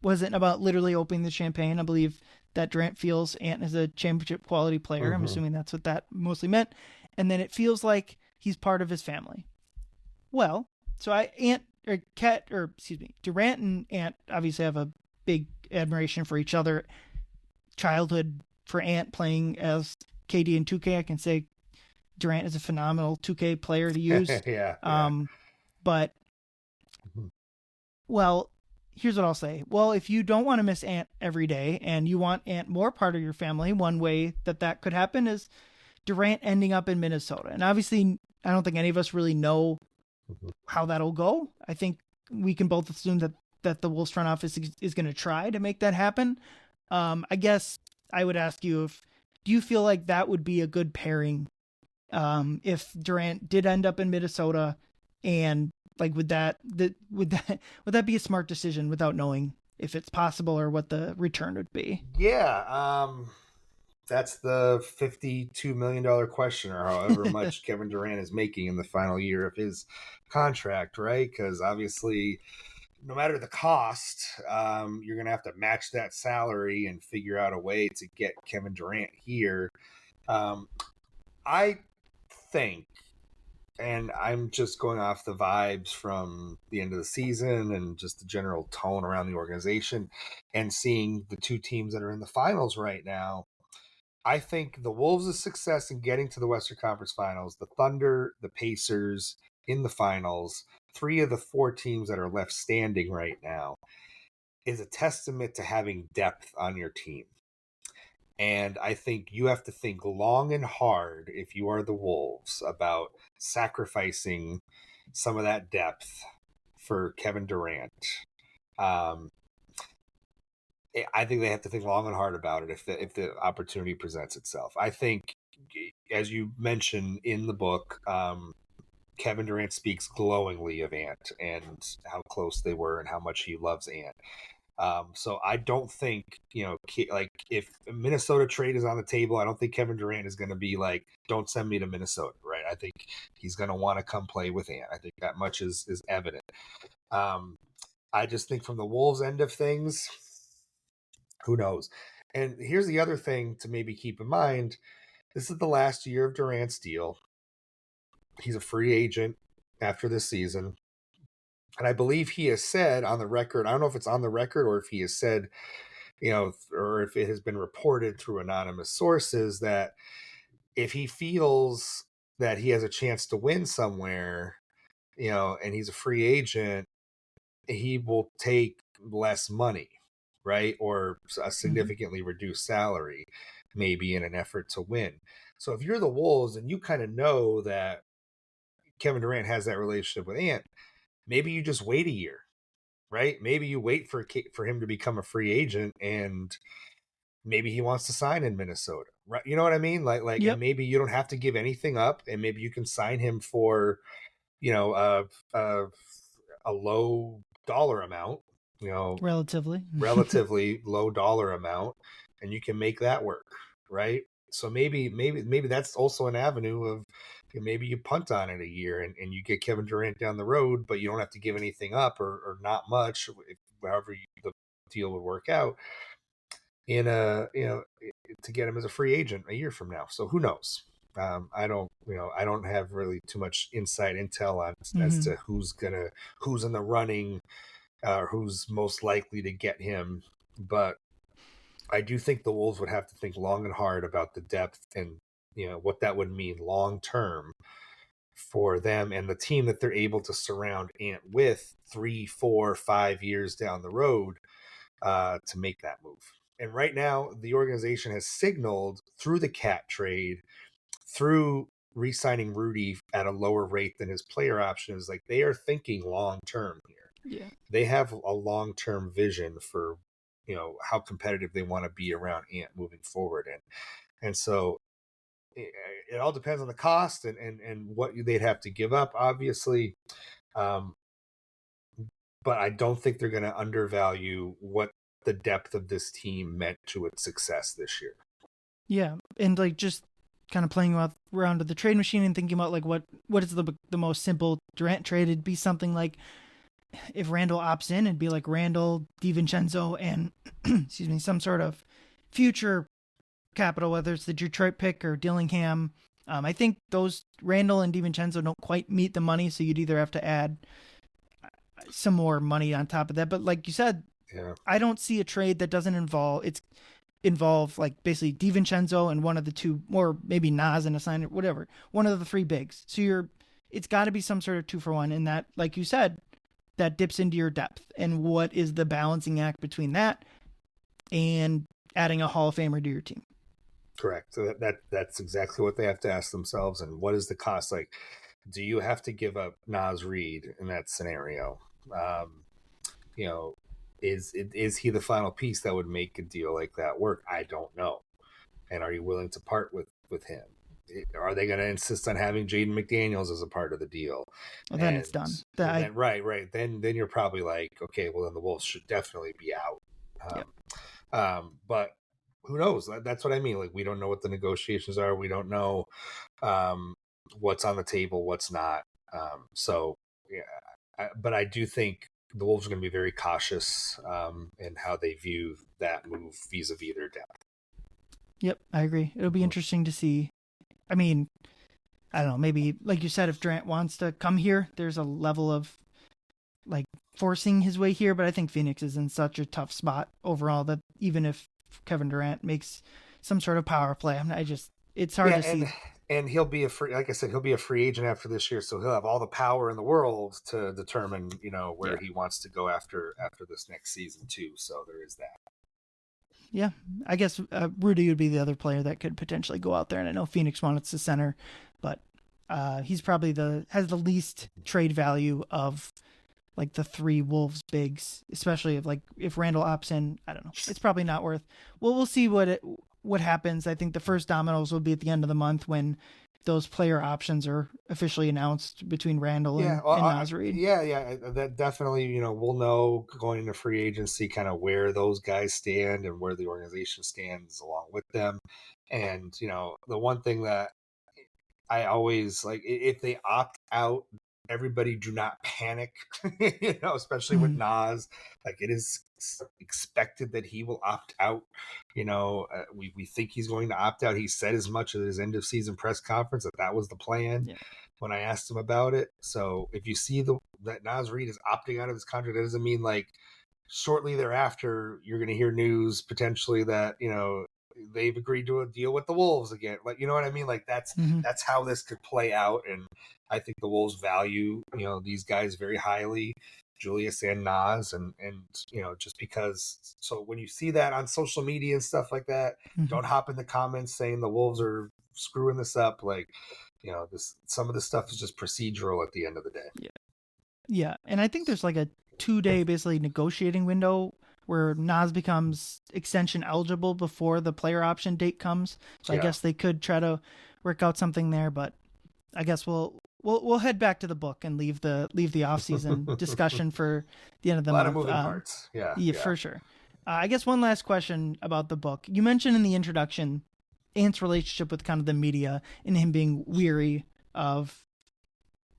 wasn't about literally opening the champagne. I believe that Durant feels Ant is a championship quality player. I'm assuming that's what that mostly meant. And then it feels like he's part of his family. Well, so Durant and Ant obviously have a big admiration for each other. Childhood for Ant playing as KD in 2K, I can say Durant is a phenomenal 2K player to use. Yeah. But, well, here's what I'll say. Well, if you don't want to miss Ant every day and you want Ant more part of your family, one way that could happen is Durant ending up in Minnesota. And obviously, I don't think any of us really know how that'll go. I think we can both assume that the Wolves front office is going to try to make that happen. I guess I would ask you, do you feel like that would be a good pairing if Durant did end up in Minnesota, and like would that be a smart decision without knowing if it's possible or what the return would be? Yeah, that's the $52 million question, or however much Kevin Durant is making in the final year of his contract, right? Because obviously, no matter the cost, you're going to have to match that salary and figure out a way to get Kevin Durant here. I think, and I'm just going off the vibes from the end of the season and just the general tone around the organization and seeing the two teams that are in the finals right now, I think the Wolves' success in getting to the Western Conference Finals, the Thunder, the Pacers in the finals, 3 of the 4 teams that are left standing right now, is a testament to having depth on your team. And I think you have to think long and hard, if you are the Wolves, about sacrificing some of that depth for Kevin Durant. I think they have to think long and hard about it if the opportunity presents itself. I think, as you mentioned in the book, Kevin Durant speaks glowingly of Ant and how close they were and how much he loves Ant. So I don't think, like if a Minnesota trade is on the table, I don't think Kevin Durant is going to be like, don't send me to Minnesota, right? I think he's going to want to come play with Ant. I think that much is evident. I just think from the Wolves end of things, who knows? And here's the other thing to maybe keep in mind. This is the last year of Durant's deal. He's a free agent after this season. And I believe he has said on the record, I don't know if it's on the record or if he has said, or if it has been reported through anonymous sources, that if he feels that he has a chance to win somewhere, and he's a free agent, he will take less money, right? Or a significantly reduced salary, maybe in an effort to win. So if you're the Wolves and you kind of know that Kevin Durant has that relationship with Ant, maybe you just wait a year, right? Maybe you wait for him to become a free agent, and maybe he wants to sign in Minnesota, right? You know what I mean? Like, Yep. And maybe you don't have to give anything up, and maybe you can sign him for, a low dollar amount, relatively low dollar amount, and you can make that work, right? So maybe that's also an avenue of, maybe you punt on it a year and you get Kevin Durant down the road, but you don't have to give anything up or not much, however the deal would work out to get him as a free agent a year from now. So who knows? I don't have really too much inside intel on as Mm-hmm. to who's in the running, who's most likely to get him. But I do think the Wolves would have to think long and hard about the depth and what that would mean long term for them and the team that they're able to surround Ant with 3, 4, 5 years down the road to make that move. And right now, the organization has signaled through the Cat trade, through re-signing Rudy at a lower rate than his player option, is like they are thinking long term here. Yeah. They have a long term vision for how competitive they want to be around Ant moving forward, and so it all depends on the cost and what they'd have to give up, obviously. Um, but I don't think they're going to undervalue what the depth of this team meant to its success this year. Yeah, and like just kind of playing around with the trade machine and thinking about like what is the most simple Durant trade. It'd be something like if Randall opts in, it'd be like Randall, DiVincenzo, and excuse me, some sort of future capital, whether it's the Detroit pick or Dillingham. I think those Randall and DiVincenzo don't quite meet the money, so you'd either have to add some more money on top of that. But like you said, Yeah. I don't see a trade that doesn't involve like basically DiVincenzo and one of the two, or maybe Nas and a sign, whatever, one of the three bigs. So it's got to be some sort of 2-for-1, and that, like you said, that dips into your depth. And what is the balancing act between that and adding a Hall of Famer to your team? Correct. So that's exactly what they have to ask themselves. And what is the cost? Like, do you have to give up Nas Reed in that scenario? Is he the final piece that would make a deal like that work? I don't know. And are you willing to part with him? Are they going to insist on having Jaden McDaniels as a part of the deal? Well, then it's done. Right. Then you're probably like, okay, well then the Wolves should definitely be out. But who knows? That's what I mean. Like, we don't know what the negotiations are. We don't know what's on the table, what's not. So yeah, but I do think the Wolves are going to be very cautious in how they view that move vis-a-vis their depth. Yep, I agree. It'll be interesting to see. I mean, I don't know, maybe, like you said, if Durant wants to come here, there's a level of, like, forcing his way here, but I think Phoenix is in such a tough spot overall that even if Kevin Durant makes some sort of power play, it's hard to see. And he'll be like I said, he'll be a free agent after this year, so he'll have all the power in the world to determine, where he wants to go after this next season too. So there is that. Yeah, I guess Rudy would be the other player that could potentially go out there, and I know Phoenix wants the center, but he's probably has the least trade value of like the three Wolves bigs, especially if Randall opts in. I don't know. It's probably not worth. Well, we'll see what happens. I think the first dominoes will be at the end of the month when those player options are officially announced between Randall and Nas Reed. Yeah. That definitely, we'll know going into free agency kind of where those guys stand and where the organization stands along with them. And, the one thing that I always like, if they opt out, everybody do not panic, especially with Nas. Like, it is expected that he will opt out. We think he's going to opt out. He said as much at his end of season press conference that was the plan when I asked him about it. So if you see that Nas Reed is opting out of his contract, that doesn't mean like shortly thereafter you're going to hear news potentially that they've agreed to a deal with the Wolves again. Like, you know what I mean? Like, that's how this could play out. And I think the Wolves value, these guys very highly, Julius and Nas, and just because. So when you see that on social media and stuff like that, don't hop in the comments saying the Wolves are screwing this up. Like, some of this stuff is just procedural at the end of the day. Yeah. And I think there's like a 2-day basically negotiating window where Nas becomes extension eligible before the player option date comes. So I guess they could try to work out something there, but I guess we'll head back to the book and leave the off-season discussion for the end of the month. A lot of moving parts. Yeah, for sure. I guess one last question about the book. You mentioned in the introduction Ant's relationship with kind of the media and him being weary of,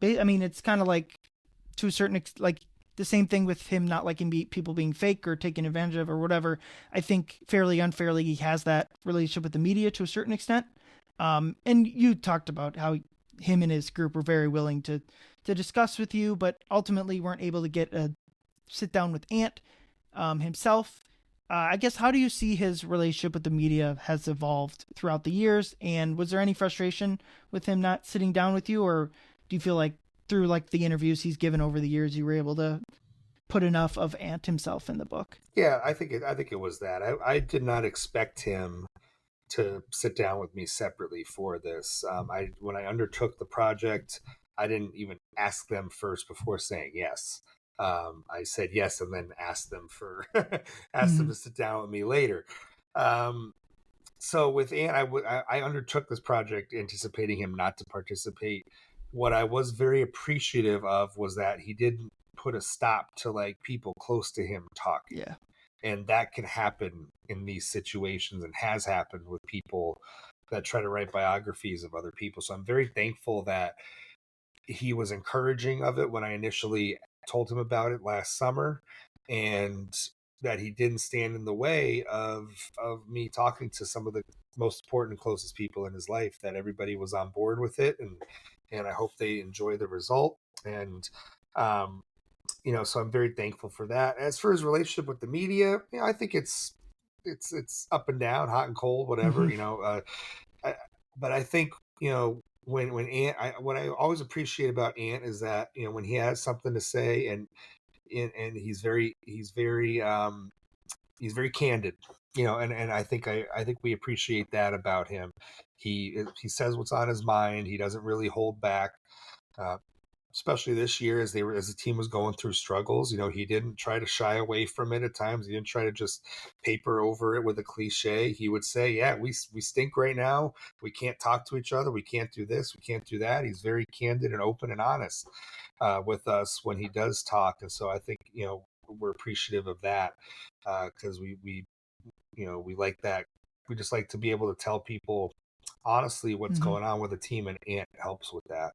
I mean, it's kind of like to a certain like the same thing with him not liking people being fake or taken advantage of or whatever. I think fairly unfairly he has that relationship with the media to a certain extent. And you talked about how him and his group were very willing to discuss with you, but ultimately weren't able to get a sit down with Ant himself. I guess, how do you see his relationship with the media has evolved throughout the years? And was there any frustration with him not sitting down with you, or do you feel like through like the interviews he's given over the years, you were able to put enough of Ant himself in the book? Yeah, I think it was that. I did not expect him to sit down with me separately for this. When I undertook the project, I didn't even ask them first before saying yes. I said yes and then asked them for asked them Mm-hmm. to sit down with me later. Um, so with Ant, I undertook this project anticipating him not to participate. What I was very appreciative of was that he didn't put a stop to like people close to him talking, Yeah. and that can happen in these situations and has happened with people that try to write biographies of other people. So I'm very thankful that he was encouraging of it when I initially told him about it last summer, and that he didn't stand in the way of me talking to some of the most important and closest people in his life, that everybody was on board with it, and I hope they enjoy the result. And um so I'm very thankful for that. As for his relationship with the media, I think it's up and down, hot and cold, whatever. Mm-hmm. I, but I think when Ant, what I always appreciate about Ant is that when he has something to say, and he's very candid, and I think we appreciate that about him. He says what's on his mind. He doesn't really hold back. Uh, Especially this year, as the team was going through struggles, he didn't try to shy away from it at times. He didn't try to just paper over it with a cliche. He would say, yeah, we stink right now. We can't talk to each other. We can't do this. We can't do that. He's very candid and open and honest with us when he does talk. And so I think we're appreciative of that, because we like that. We just like to be able to tell people honestly what's Mm-hmm. going on with the team, and Ant helps with that.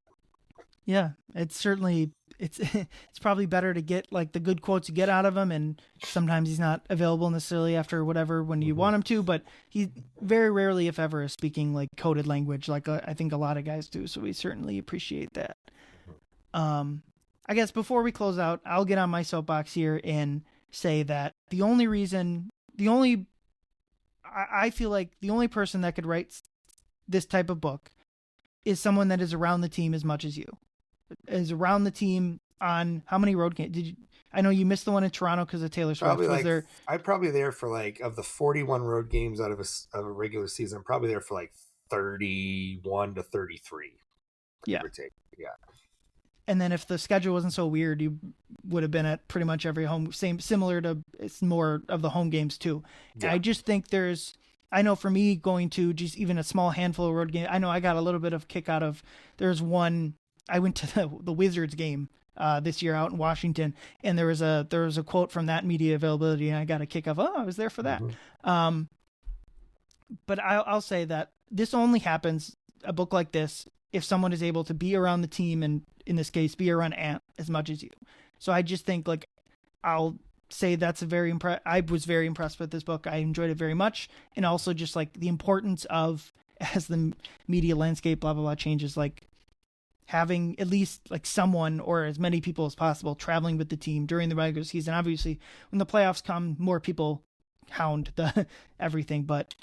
Yeah, it's certainly it's it's probably better to get like the good quotes you get out of him, and sometimes he's not available necessarily after whatever when you Mm-hmm. want him to, but he very rarely, if ever, is speaking like coded language like I think a lot of guys do. So we certainly appreciate that. Um, I guess before we close out, I'll get on my soapbox here and say that I feel like the only person that could write this type of book is someone that is around the team as much as you is around the team on how many road games did you? I know you missed the one in Toronto because of Taylor Swift. Probably Was like there? I'm probably there for like, of the 41 road games out of a regular season, I'm probably there for like 31 to 33, give Yeah. or take. Yeah. And then if the schedule wasn't so weird, you would have been at pretty much every home. Same, similar to it's more of the home games too. And Yeah. I just think there's. I know for me going to just even a small handful of road games, I know I got a little bit of kick out of. There's one I went to the Wizards game this year out in Washington, and there was a quote from that media availability, and I got a kick of, oh, I was there for that. Mm-hmm. Um, but I'll say that this only happens, a book like this, if someone is able to be around the team, and in this case be around Ant as much as you. So I just think like I'll say that's a very I was very impressed with this book. I enjoyed it very much, and also just like the importance of, as the media landscape blah blah blah changes, like having at least like someone or as many people as possible traveling with the team during the regular season. Obviously when the playoffs come, more people hound the everything, but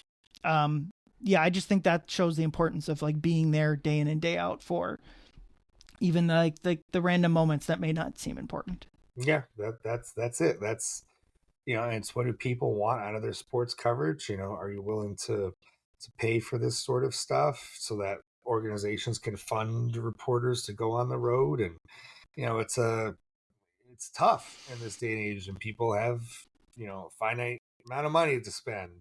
yeah, I just think that shows the importance of like being there day in and day out for even like the random moments that may not seem important. Yeah. That's it. And it's, what do people want out of their sports coverage? Are you willing to pay for this sort of stuff so that organizations can fund reporters to go on the road? And, it's tough in this day and age, and people have finite amount of money to spend.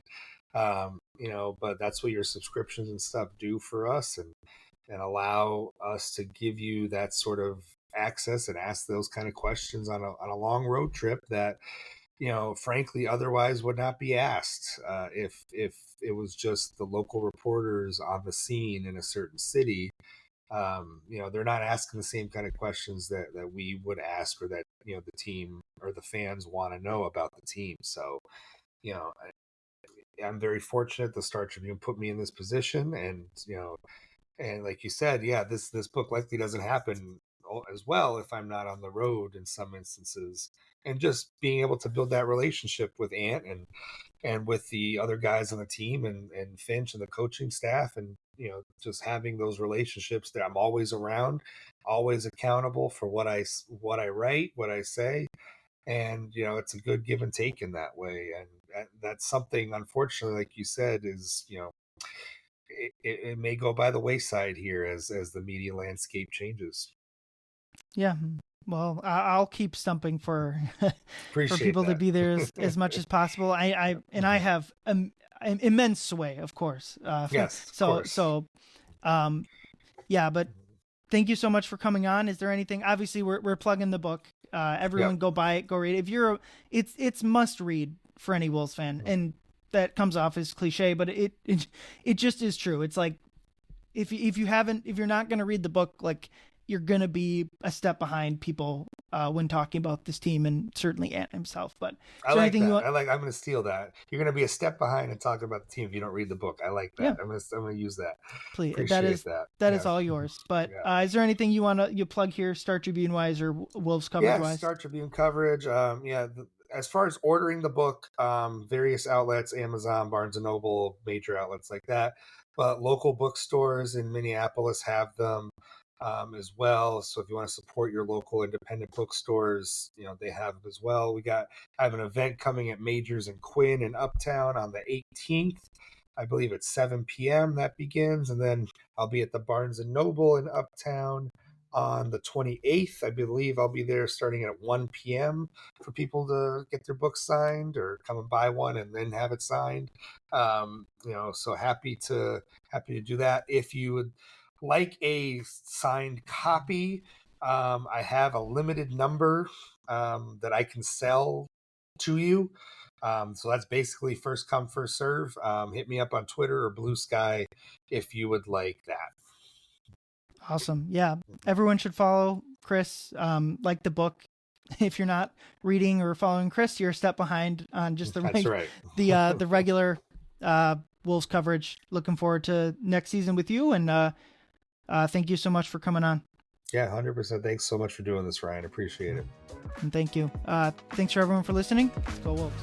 But that's what your subscriptions and stuff do for us, and allow us to give you that sort of access and ask those kind of questions on a long road trip that frankly otherwise would not be asked, if it was just the local reporters on the scene in a certain city. They're not asking the same kind of questions that we would ask, or that the team or the fans want to know about the team. So you know I'm very fortunate the Star Tribune put me in this position, and and like you said, yeah, this book likely doesn't happen as well if I'm not on the road in some instances. And just being able to build that relationship with Ant and with the other guys on the team and Finch and the coaching staff, and just having those relationships that I'm always around, always accountable for what I write, what I say, and it's a good give and take in that way. And that's something, unfortunately, like you said, is it may go by the wayside here as the media landscape changes. Yeah. Well, I'll keep stumping for for Appreciate people to that. be there as much as possible. I have immense sway, of course. Yes, of So course. so yeah, but thank you so much for coming on. Is there anything? Obviously, we're plugging the book. Everyone, Yep. go buy it, go read it. If you're, it's must read for any Wolves fan, and that comes off as cliche, but it just is true. It's like if you're not gonna read the book, like you're gonna be a step behind people when talking about this team, and certainly Ant himself. But I is there like anything you that. want? I'm going to steal that. You're going to be a step behind and talking about the team if you don't read the book. I like Yeah, that. I'm going to use that. please. Appreciate that. That Yeah. is all yours. But Yeah. is there anything you want to plug here, Star Tribune wise or Wolves coverage Yeah. wise? Star Tribune coverage. As far as ordering the book, various outlets, Amazon, Barnes and Noble, major outlets like that. But local bookstores in Minneapolis have them as well. So if you want to support your local independent bookstores, they have them as well. I have an event coming at Majors and Quinn in Uptown on the 18th. I believe it's 7 p.m. that begins, and then I'll be at the Barnes and Noble in Uptown on the 28th. I believe I'll be there starting at 1 p.m. for people to get their books signed or come and buy one and then have it signed. So happy to do that. If you would like a signed copy, I have a limited number that I can sell to you. So that's basically first come, first serve. Hit me up on Twitter or Blue Sky if you would like that. Awesome. Yeah. Everyone should follow Chris. Like the book. If you're not reading or following Chris, you're a step behind on just That's right. the regular Wolves coverage. Looking forward to next season with you, and thank you so much for coming on. Yeah, 100%. Thanks so much for doing this, Ryan. Appreciate it. And thank you. Thanks for everyone for listening. Go Wolves.